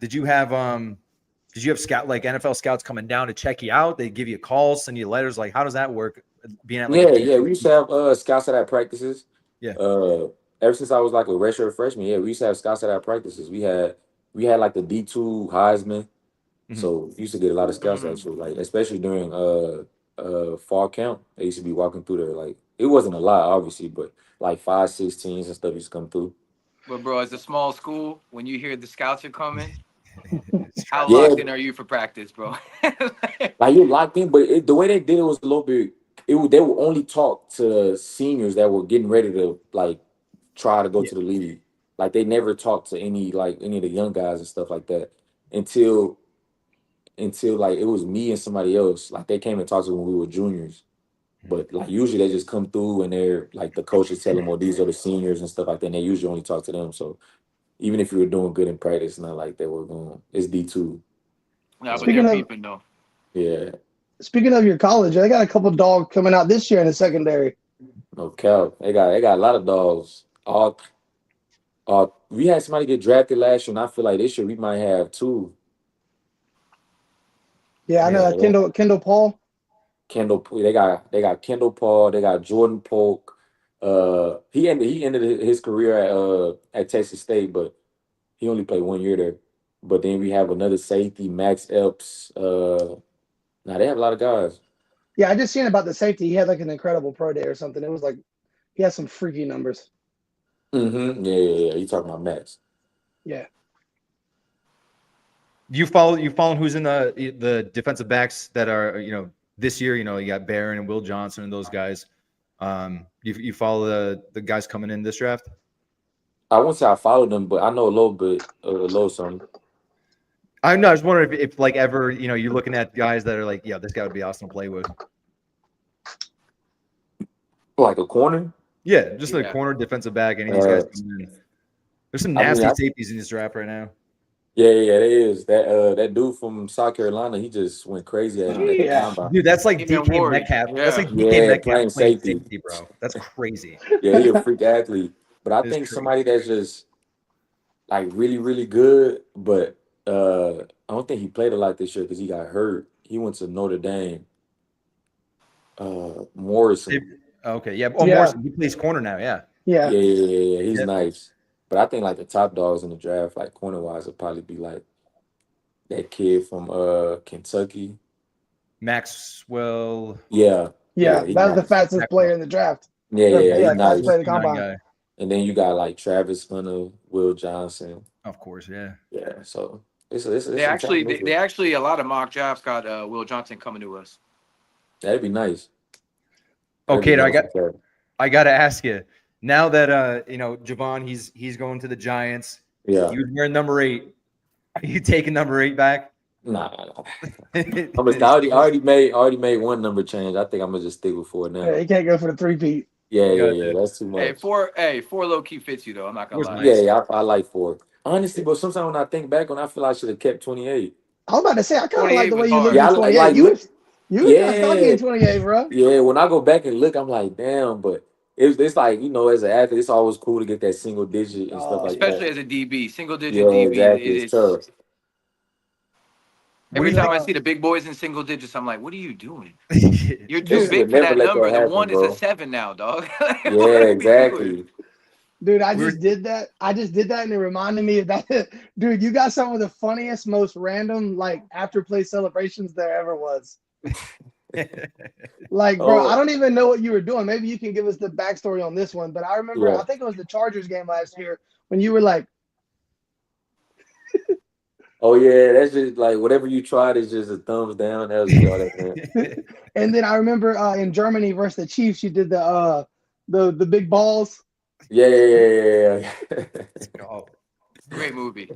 scout like NFL scouts coming down to check you out? They give you calls, send you letters. Like, how does that work? Being at like a Yeah, yeah. D2 We used to school? have scouts at our practices. Yeah. Ever since I was like a redshirt freshman, yeah, we used to have scouts at our practices. We had like the D2 Heisman. Mhm. So we used to get a lot of scouts Mm. actually, like especially during fall camp. They used to be walking through there. Like it wasn't a lot, obviously, but like 5, 6 teams and stuff used to come through. But bro, as a small school, when you hear the scouts are coming, It's how stressful. Yeah, locked in are you for practice, bro? like you're locked in, but the way they did it was a little bit they would only talk to seniors that were getting ready to like try to go to the league. Like they never talked to any of the young guys and stuff like that until like it was me and somebody else. Like they came and talked to us when we were juniors. But like usually they just come through and they're like the coaches tell them, well, these are the seniors and stuff like that. And they usually only talk to them. So even if you were doing good in practice, it's not like they were going. It's D2. Yeah, but Speaking they're of- beeping though. Yeah. Speaking of your college, they got a couple dogs coming out this year in the secondary. No cap. They got a lot of dogs. We had somebody get drafted last year, and I feel like this year we might have two. Yeah, I know Yeah. Kendall Paul. They got Kendall Paul. They got Jordan Polk. He ended his career at Texas State, but he only played 1 year there. But then we have another safety, Max Epps. Now they have a lot of guys. Yeah, I just seen about the safety. He had like an incredible pro day or something. It was like he had some freaky numbers. Mm-hmm. Yeah. You talking about Max? Yeah. You follow who's in the defensive backs that are this year. You got Barron and Will Johnson and those guys. You follow the guys coming in this draft. I won't say I followed them, but I know a little bit, a little something. I know. I was wondering if like ever you're looking at guys that are like, yeah, this guy would be awesome to play with. Like a corner. Yeah, just a Yeah. corner defensive back. Any of these guys coming in. There's some nasty safeties in this draft right now. Yeah, there is. That dude from South Carolina, he just went crazy at him at the Yeah. combine. Dude, that's like Even DK Ward. Metcalf. Yeah. That's like DK Yeah, Metcalf playing playing safety. safety, bro. That's crazy. Yeah, he a freak athlete. But I It's think crazy. somebody that's just like really, really good, but I don't think he played a lot this year because he got hurt. He went to Notre Dame. Morrison. Okay, yeah. Oh, Yeah. Morrison, he plays corner now. Yeah. Yeah. Yeah. He's Yeah. nice. But I think like the top dogs in the draft, like corner wise, would probably be like that kid from Kentucky. Maxwell. Yeah, he's that was the nice. fastest player in the draft. Yeah, Yeah, he's nice. play the 49 combine. guy. And then you got like Travis Hunter, Will Johnson. Of course, yeah. Yeah, so it's They actually a lot of mock drafts got Will Johnson coming to us. that'd be nice. Okay, That'd be nice. I got to ask you. Now that Javon, he's going to the Giants. Yeah. You wearing number 8. Are you taking number 8 back? Nah. I already made one number change. I think I'm gonna just stick with 4 now. Yeah, you can't go for the 3-peat. Yeah. That's too much. Four low key fits you though. I'm not gonna lie. Nice. Yeah, I like 4. Honestly, but sometimes when I think back I feel I should have kept 28. I was about to say, I kind of like the way 28 you was look hard. at Yeah, I 28. like You look- was Yeah. stocky in 28, bro. Yeah, when I go back and look, I'm like, damn, but it's like, as an athlete, it's always cool to get that single digit and stuff like Especially that. as a DB, single digit Yeah, DB. exactly. It's tough. Every do you time I think- see the big boys in single digits, I'm like, what are you doing? Yeah. You're This too big would for never that let number. that The happen, 1 is bro. a 7 now, dog. Yeah, What are we exactly. doing? Dude, I We're- just did that. And it reminded me of that. Dude, you got some of the funniest, most random, like, after play celebrations there ever was. Like, bro, I don't even know what you were doing. Maybe you can give us the backstory on this one. But I remember, Yeah. I think it was the Chargers game last year when you were like, Oh yeah, that's just like whatever you tried is just a thumbs down. That was all that, man. and then I remember in Germany versus the Chiefs, you did the big balls. Yeah. Oh, Great movie.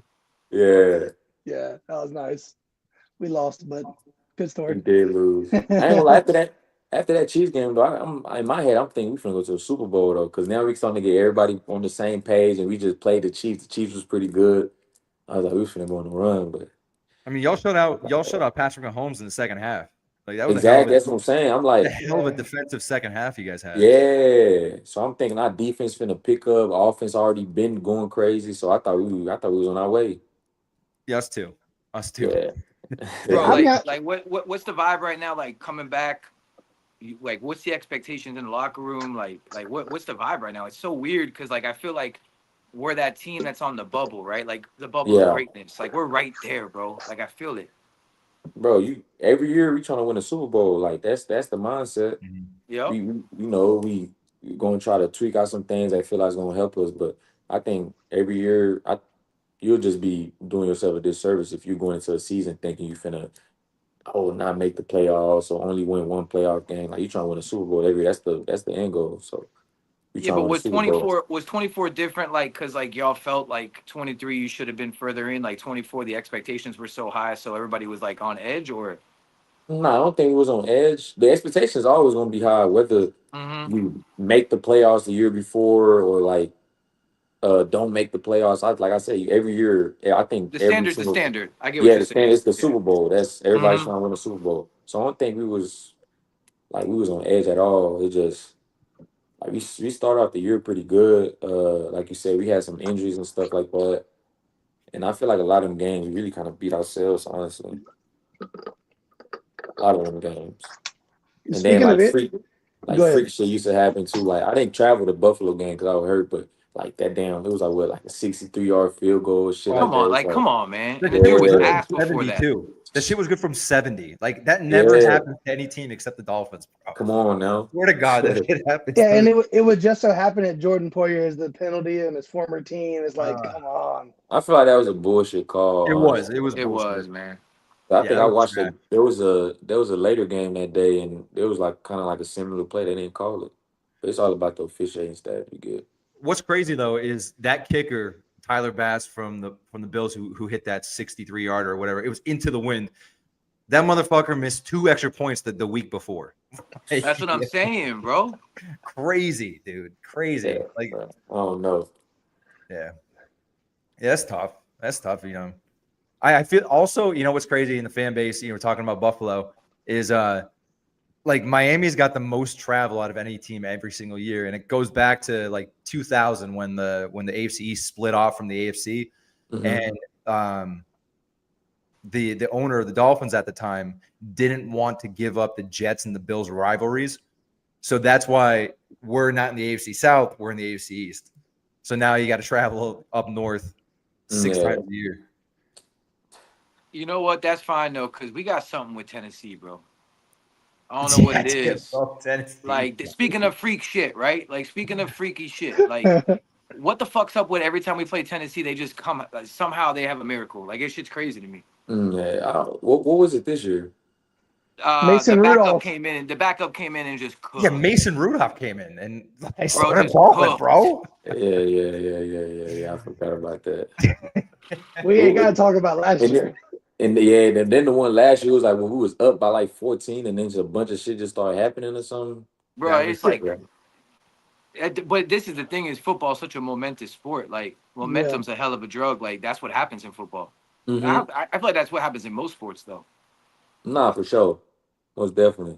Yeah, Yeah, that was nice. We lost, but good we story. did lose. I ain't gonna lie, after that Chiefs game though, I'm in my head I'm thinking we finna go to the Super Bowl though, because now we starting to get everybody on the same page and we just played the Chiefs. The Chiefs was pretty good. I was like, we was finna go on the run, but I mean, y'all shut out Patrick Mahomes in the second half. Like that was exactly that's what I'm saying. I'm like, a hell of a defensive second half you guys had. yeah. So I'm thinking our defense finna pick up. Offense already been going crazy. So I thought we was on our way. Yeah, us too. Yeah. Bro, I'm what's the vibe right now? Like coming back, like what's the expectations in the locker room? Like what's the vibe right now? It's so weird because like I feel like we're that team that's on the bubble, right? Like the bubble of greatness. Like we're right there, bro. Like I feel it. Bro, every year we trying to win a Super Bowl. Like that's the mindset. Yep. We gonna try to tweak out some things I feel like is gonna help us. But I think every year you'll just be doing yourself a disservice if you're going into a season thinking you finna oh, not make the playoffs or only win one playoff game. Like you trying to win a Super Bowl every. That's the end goal. So you Yeah, trying to but win a was Super Bowl. 24 different? Like, cause like y'all felt like 23, you should have been further in. Like 24, the expectations were so high, so everybody was like on edge. Or No, I don't think it was on edge. The expectation is always going to be high, whether you make the playoffs the year before or like don't make the playoffs. Like I say, every year, I think the every standard's the single standard. I get what yeah, you're the thing saying. is the Yeah. Super Bowl. That's everybody's Mhm. trying to win a Super Bowl. So I don't think we was on edge at all. It just like we started off the year pretty good. Like you said, we had some injuries and stuff like that. And I feel like a lot of them games we really kind of beat ourselves, honestly. A lot of them games. And then Speaking of it, like go ahead. freak shit used to happen too. Like I didn't travel to Buffalo game because I was hurt, but like that damn, it was like what, like a 63-yard field goal, shit like that. It's like, Come on, man. The And the shit dude was was good from yeah, ass before that. 72. The shit was good from 70. Like that never yeah. happened to any team except the Dolphins. Bro. Come on now. Swear to God, that shit happens. Yeah, and it would just so happen that Jordan Poyer is the penalty and his former team. It's like, come on. I feel like that was a bullshit call, It was. honestly. It was It was, bullshit. man. I Yeah, think that I was watched trash. it. There was a later game that day, and it was like kind of like a similar play. They didn't call it. But it's all about the officiating staff. You get. What's crazy though is that kicker, Tyler Bass from the Bills, who hit that 63-yarder or whatever. It was into the wind. That motherfucker missed 2 extra points the week before. That's what I'm saying, bro. Crazy, dude. Crazy. Yeah, Like, bro. I don't know. yeah. Yeah, that's tough. That's tough, you know. I feel also, you know, what's crazy in the fan base, you know, we're talking about Buffalo, is like Miami's got the most travel out of any team every single year. And it goes back to like 2000 when the AFC East split off from the AFC. Mhm. And the owner of the Dolphins at the time didn't want to give up the Jets and the Bills rivalries. So that's why we're not in the AFC South, we're in the AFC East. So now you got to travel up north 6 Yeah. times a year. You know what? That's fine though, because we got something with Tennessee, bro. I don't know what it is. Like, speaking of freak shit, right? Like, speaking of freaky shit, like, what the fuck's up with every time we play Tennessee? They just come, like, somehow they have a miracle. Like, it's shit's crazy to me. Yeah. What was it this year? Mason The backup Rudolph. came in. The backup came in and just cooked. Yeah, Mason Rudolph came in and I Bro, started just balling, cooked. bro. Yeah. I forgot about that. We ain't got to talk about last year. And then the one last year was like when we was up by like 14, and then just a bunch of shit just started happening or something. Bro, Yeah, it's like, but this is the thing: is football is such a momentous sport? Like, momentum's a hell of a drug. Like, that's what happens in football. Mhm. I feel like that's what happens in most sports, though. Nah, for sure, most definitely.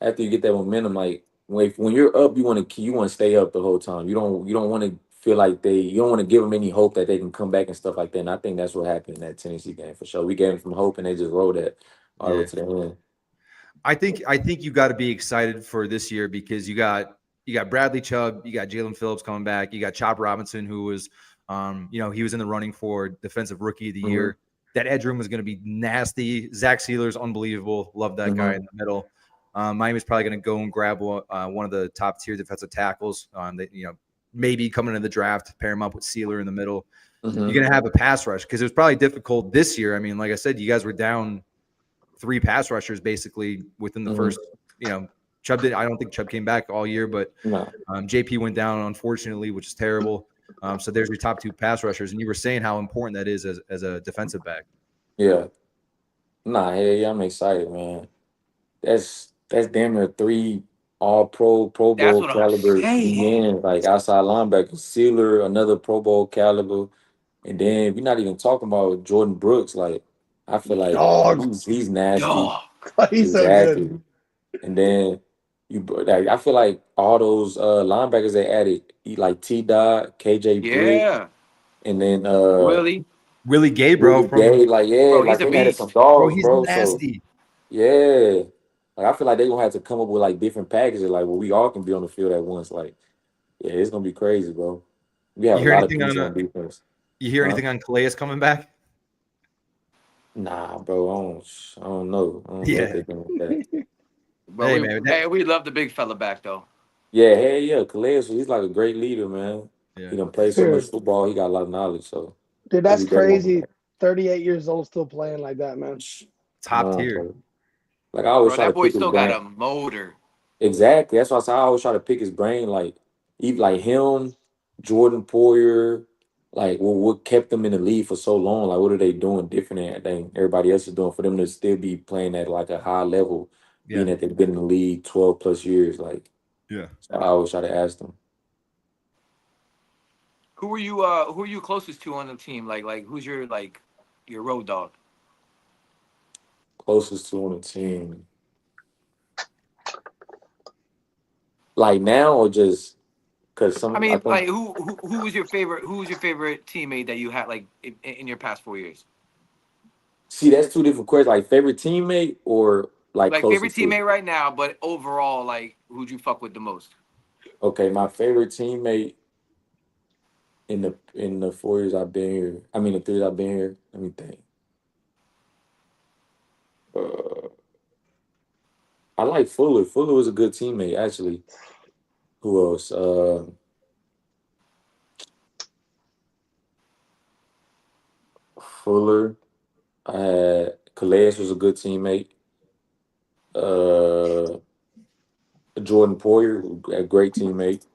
After you get that momentum, like when you're up, you want to stay up the whole time. You don't want to feel like you don't want to give them any hope that they can come back and stuff like that. And I think that's what happened in that Tennessee game for sure. We gave them some hope, and they just rolled that all the way to the end. I think you got to be excited for this year because you got Bradley Chubb, you got Jalen Phillips coming back, you got Chop Robinson, who was, he was in the running for Defensive Rookie of the Year. That edge room was going to be nasty. Zach Sealer's unbelievable. Love that guy in the middle. Miami's probably going to go and grab one of the top tier defensive tackles. Maybe coming into the draft, pair him up with Sealer in the middle. You're going to have a pass rush because it was probably difficult this year. I mean, like I said, you guys were down 3 pass rushers basically within the first, Chubb I don't think Chubb came back all year, but JP went down, unfortunately, which is terrible. So there's your top 2 pass rushers. And you were saying how important that is as a defensive back. Yeah. Nah, yeah, I'm excited, man. That's damn near 3 All-Pro, Pro That's Bowl what I'm caliber saying. DN, like outside linebacker, Sealer, another Pro Bowl caliber, and then we're not even talking about Jordan Brooks. Like I feel like Dog. he's nasty. Dog. He's so good. And then I feel like all those linebackers they added, like T. Dot, KJ Britt, Yeah. and then Willie Gay, bro. Gay, like Bro, like he's a they added beast. some dogs, He's bro. nasty. So yeah. Like I feel like they're gonna have to come up with like different packages, like where we all can be on the field at once. Like, yeah, it's gonna be crazy, bro. We have a lot of pieces on defense. You hear anything on Calais coming back? Nah, bro. I don't know. I don't know if they're doing that. Bro, we love the big fella back though. Yeah, hey, yeah, Calais, he's like a great leader, man. Yeah. He done played so much football. He got a lot of knowledge. So, dude, that's crazy. 38 years old, still playing like that, man. Top tier. Like I always Bro, try to that boy pick his still got brain. a motor. Exactly. That's why I always try to pick his brain. Like even like him, Jordan Poyer. Like what kept them in the league for so long? Like what are they doing different than everybody else is doing for them to still be playing at like a high level, being Yeah. that they've been in the league 12 plus years? Like Yeah. so I always try to ask them. Who are you closest to on the team? Like who's your your road dog? Closest to on the team. Like now or just because I some I mean, think like who was your favorite? Who was your favorite teammate that you had like in your past 4 years? see that's two different questions. Like favorite teammate or like Like favorite closest to. teammate right now, but overall, like who'd you fuck with the most? Okay, my favorite teammate in the 4 years I've been here. I mean the 3 years I've been here. Let me think. Uh, I like Fuller. Fuller was a good teammate actually. Who else? Fuller. I had Calais was a good teammate. Uh, Jordan Poyer, a great teammate.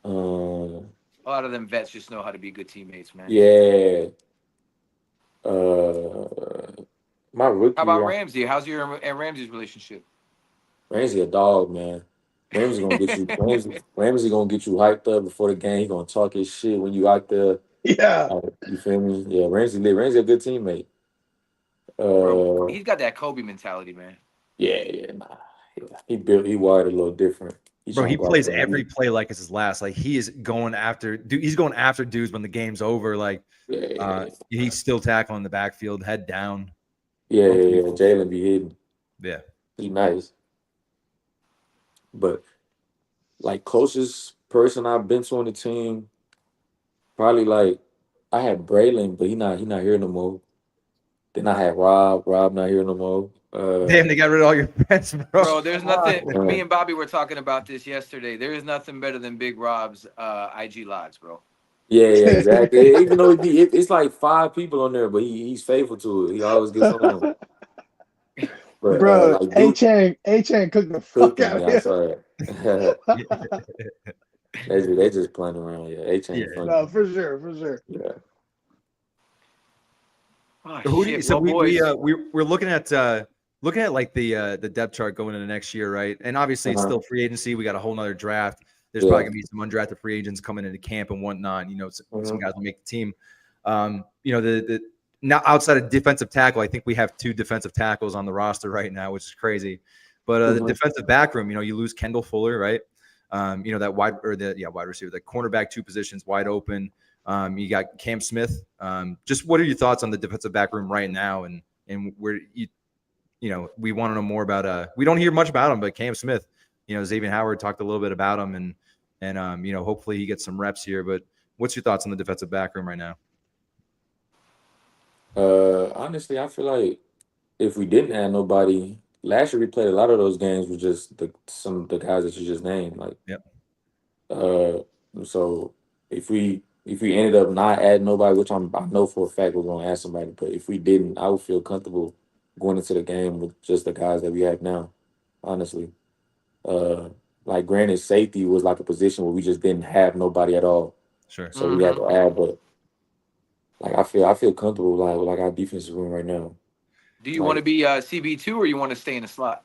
Um, A lot of them vets just know how to be good teammates, man. yeah. Uh, my How rookie about year, Ramsey? How's your and Ramsey's relationship? Ramsey a dog, man. Ramsey gonna get you. Ramsey gonna get you hyped up before the game. He gonna talk his shit when you out there. Yeah. You feel me? Yeah, Ramsey lit. Ramsey a good teammate. Bro, Uh, he's got that Kobe mentality, man. yeah, nah. Yeah. He wired a little different. He Bro, trying he to go out plays there and every win. play like it's his last. Like he is going after dude. He's going after dudes when the game's over. Like Yeah, he's still tackling the backfield, head down. yeah. Unbelievable. Jalen be hitting. Yeah. He nice, but like closest person I've been to on the team, probably like I had Braylon, but he not here no more. Then I had Rob. Rob not here no more. Damn, they got rid of all your friends, bro. Bro, there's Come on. nothing. Me and Bobby were talking about this yesterday. There is nothing better than Big Rob's IG lives, bro. Yeah, exactly. Even though it's like 5 people on there, but he's faithful to it. He always gets on. But Bro, like A dude Chain, A Chain cooked the fuck cooking, out yeah, of I him. saw it. They just playing around. Yeah, H Yeah. ain't funny. No, for sure, for sure. Yeah. Oh Who do you, shit. so Well, boys. we're looking at like the depth chart going into next year, right? And obviously it's Uh-huh. still free agency. We got a whole nother draft. There's probably Yeah. gonna be some undrafted free agents coming into camp and whatnot. You know, some Mhm. guys will make the team. You know, the now outside of defensive tackle, I think we have 2 defensive tackles on the roster right now, which is crazy. But the Mhm. defensive back room, you know, you lose Kendall Fuller, right? You know, that wide receiver, the cornerback 2 positions wide open. You got Cam Smith. Just what are your thoughts on the defensive back room right now? And where you know, we want to know more about. We don't hear much about him, but Cam Smith. You know, Xavier Howard talked a little bit about him, and you know, hopefully he gets some reps here. But what's your thoughts on the defensive back room right now? Honestly, I feel like if we didn't have nobody last year, we played a lot of those games with just some of the guys that you just named. Like, Yep. uh, so if we ended up not adding nobody, which I know for a fact we're gonna add somebody, but if we didn't, I would feel comfortable going into the game with just the guys that we have now. Honestly, uh, like granted, safety was like a position where we just didn't have nobody at all, Sure. so we had to add. But like I feel comfortable like our defensive room right now. Do you want Like to be CB2 or you want to stay in the slot?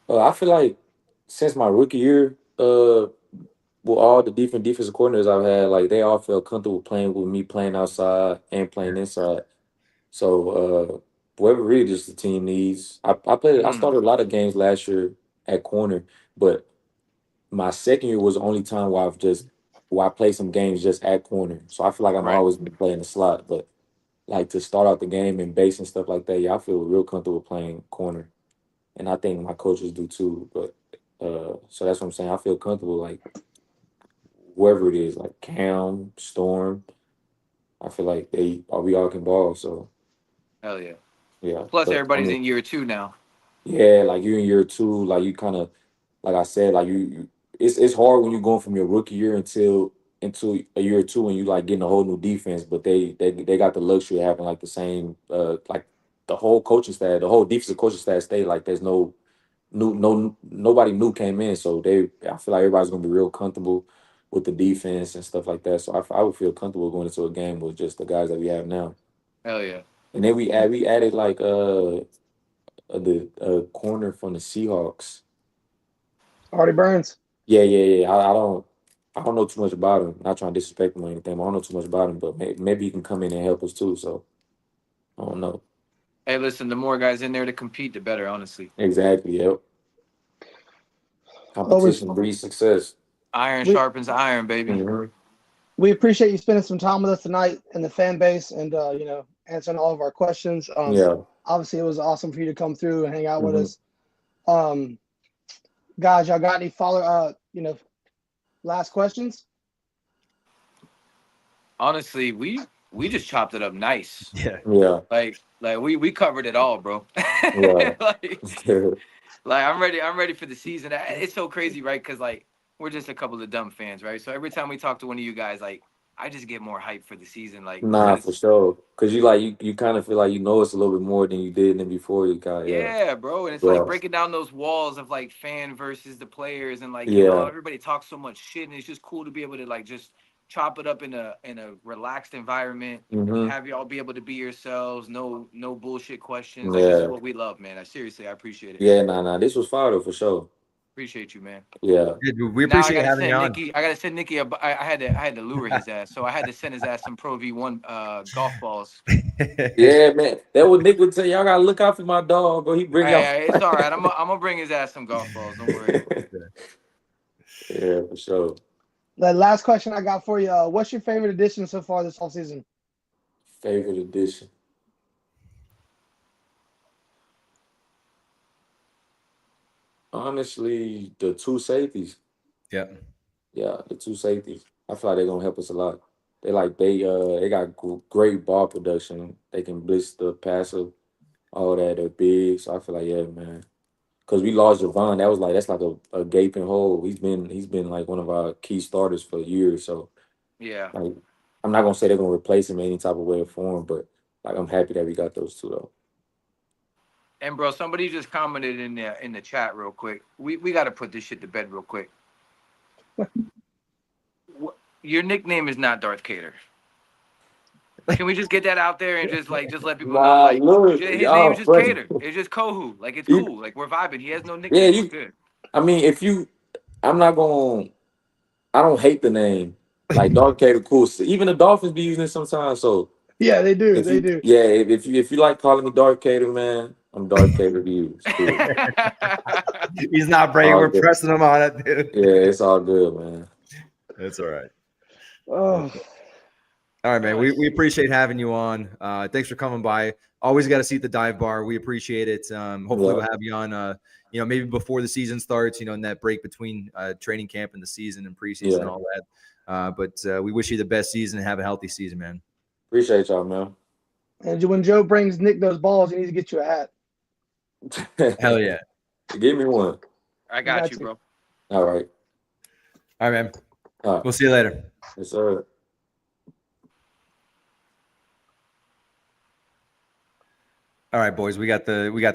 I feel like since my rookie year, with all the different defensive coordinators I've had, like they all felt comfortable playing with me playing outside and Yeah. playing inside. So whatever really just the team needs. I started a lot of games last year at corner, but my second year was the only time where I played some games just at corner. So I feel like I'm Right. always been playing the slot, but like to start out the game and base and stuff like that, yeah, I feel real comfortable playing corner. And I think my coaches do too. But so that's what I'm saying. I feel comfortable like whoever it is, like Cam, Storm. I feel like we all can ball. So Hell yeah. yeah, Plus, but I everybody's mean, in year 2 now. yeah, like you in year 2, like you kind of like I said, like it's hard when you're going from your rookie year until into a year or two and you like getting a whole new defense, but they got the luxury of having like the same like the whole coaching staff, the whole defensive coaching staff stay like there's nobody new came in, so I feel like everybody's gonna be real comfortable with the defense and stuff like that. So I would feel comfortable going into a game with just the guys that we have now. Hell yeah. And then we added like the corner from the Seahawks. Artie Burns. Yeah. I don't know too much about him. Not trying to disrespect him or anything. I don't know too much about him, but maybe he can come in and help us too. So I don't know. Hey, listen, the more guys in there to compete, the better, honestly. Exactly. Yep. Competition breeds success. Iron sharpens iron, baby. Mhm. We appreciate you spending some time with us tonight and the fan base, and answering all of our questions. Yeah. Obviously, it was awesome for you to come through and hang out with Mhm. us. Guys, y'all got any last questions? Honestly, we just chopped it up nice. Yeah. Yeah. Like we covered it all, bro. Yeah. like I'm ready for the season. It's so crazy, right? Because like we're just a couple of dumb fans, right? So every time we talk to one of you guys, like I just get more hype for the season. Like Nah, for sure. Cause you kind of feel like you know us a little bit more than you did than before. You got yeah, bro. And it's Yeah. like breaking down those walls of like fan versus the players, and like Yeah. everybody talks so much shit, and it's just cool to be able to like just chop it up in a relaxed environment. Mhm. Have y'all be able to be yourselves. No bullshit questions. Yeah. Like this is what we love, man. Seriously, I appreciate it. Yeah, nah. This was fire though, for sure. Appreciate you, man. Yeah. We appreciate having you on. I gotta send Nikki. I had to lure his ass, so I had to send his ass some Pro V1 golf balls. Yeah, man. That what Nick would tell y'all gotta look out for my dog, bro. He bring y'all. It's all right. I'm gonna bring his ass some golf balls. Don't worry. Yeah, for sure. The last question I got for you: what's your favorite addition so far this offseason? Favorite addition. Honestly, the two safeties. Yeah. Yeah, the two safeties. I feel like they're gonna help us a lot. They got great ball production. They can blitz the passer, all that. They're big, so I feel like yeah, man. Because we lost Javon, that's like a gaping hole. He's been like one of our key starters for years. So Yeah. like, I'm not gonna say they're gonna replace him in any type of way or form, but like I'm happy that we got those two though. And bro, somebody just commented in the chat real quick. We got to put this shit to bed real quick. Your nickname is not Darth Kader. Can we just get that out there and just let people know? Like look, his y'all name is just funny. Kader. It's just Kohou. Like it's cool. Like we're vibing. He has no nickname. Yeah, We're good. I mean, I don't hate the name. Like Darth Kader Kohou. Even the Dolphins be using it sometimes. So Yeah, they do. Yeah, if you like calling me Darth Kader, man, I'm Darth Kader to you. It's cool. He's not breaking. We're pressing him on it, dude. Yeah, it's all good, man. It's all right. Oh. All right, man. We appreciate having you on. Thanks for coming by. Always got to see at the dive bar. We appreciate it. Hopefully we'll have you on, maybe before the season starts, in that break between training camp and the season and preseason and all that. But we wish you the best season and have a healthy season, man. Appreciate y'all, man. And when Joe brings Nick those balls, he needs to get you a hat. Hell yeah. Give me one. I got you, bro. All right. All right, man. We'll see you later. Yes, sir. All right, boys. We got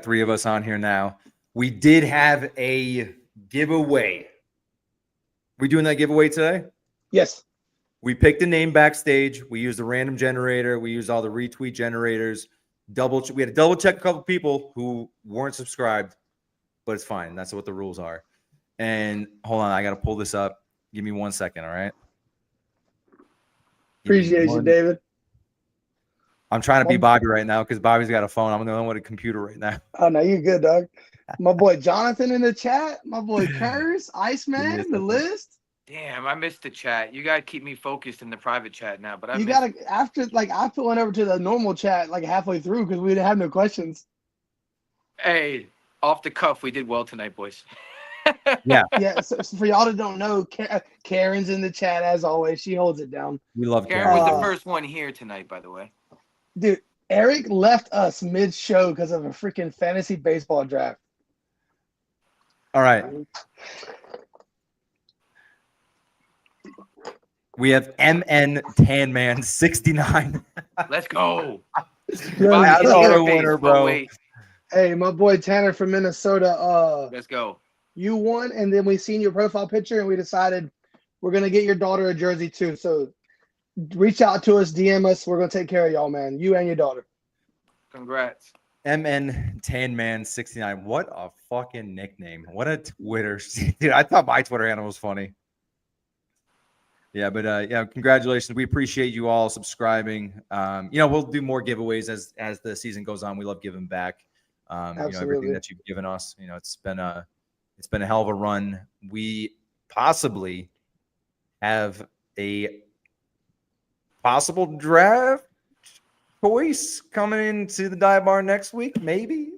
three of us on here now. We did have a giveaway. We doing that giveaway today? Yes. We picked a name backstage. We used a random generator. We used all the retweet generators. We had to double check a couple people who weren't subscribed, but it's fine. That's what the rules are. And hold on, I got to pull this up. Give me 1 second, all right? Appreciate you, David. I'm trying to be Bobby right now because Bobby's got a phone. I'm the only one with a computer right now. Oh, no, you're good, dog. My boy Jonathan in the chat. My boy Curse, Iceman, the list. Damn, I missed the chat. You gotta keep me focused in the private chat now. But you gotta after I put one over to the normal chat like halfway through because we didn't have no questions. Hey, off the cuff, we did well tonight, boys. Yeah. Yeah. So for y'all that don't know, Karen's in the chat as always. She holds it down. We love Karen. Was the first one here tonight, by the way. Dude, Eric left us mid-show because of a freaking fantasy baseball draft. All right. We have MN Tan Man 69. Let's go. Yo, Bobby, That's hit the our interface. winner, Oh, bro. wait. hey, my boy Tanner from Minnesota. Let's go. You won, and then we seen your profile picture, and we decided we're gonna get your daughter a jersey too. So reach out to us, DM us. We're gonna take care of y'all, man. You and your daughter. Congrats. MN Tan Man 69. What a fucking nickname. What a Twitter. Dude, I thought my Twitter handle was funny. Yeah, but yeah, congratulations. We appreciate you all subscribing. We'll do more giveaways as the season goes on. We love giving back. Everything Absolutely. that you've given us. It's been a hell of a run. We possibly have a possible draft choice coming into the dive bar next week. Maybe.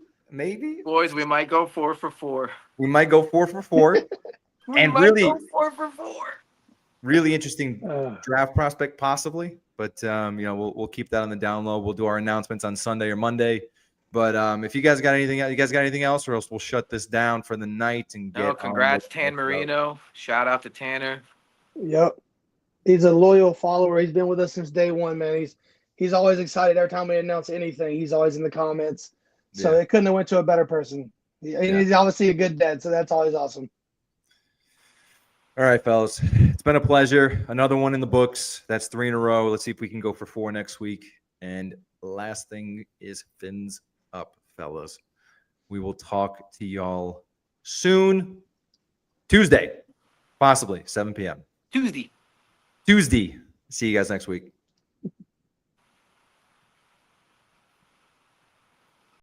Boys, we might go 4 for 4. We might go 4 for 4. And really, go 4 for 4. really interesting draft prospect, possibly. But we'll keep that on the down low. We'll do our announcements on Sunday or Monday. But if you guys got anything else, or else we'll shut this down for the night and get. Congrats, Tan Marino. Shout out to Tanner. Yep. He's a loyal follower. He's been with us since day one, man. He's always excited every time we announce anything. He's always in the comments. So it couldn't have went to a better person. He's obviously a good dad, so that's always awesome. All right, fellas. It's been a pleasure. Another one in the books. That's 3 in a row. Let's see if we can go for 4 next week. And the last thing is fins up, fellas. We will talk to y'all soon. Tuesday, possibly 7 p.m. Tuesday. See you guys next week.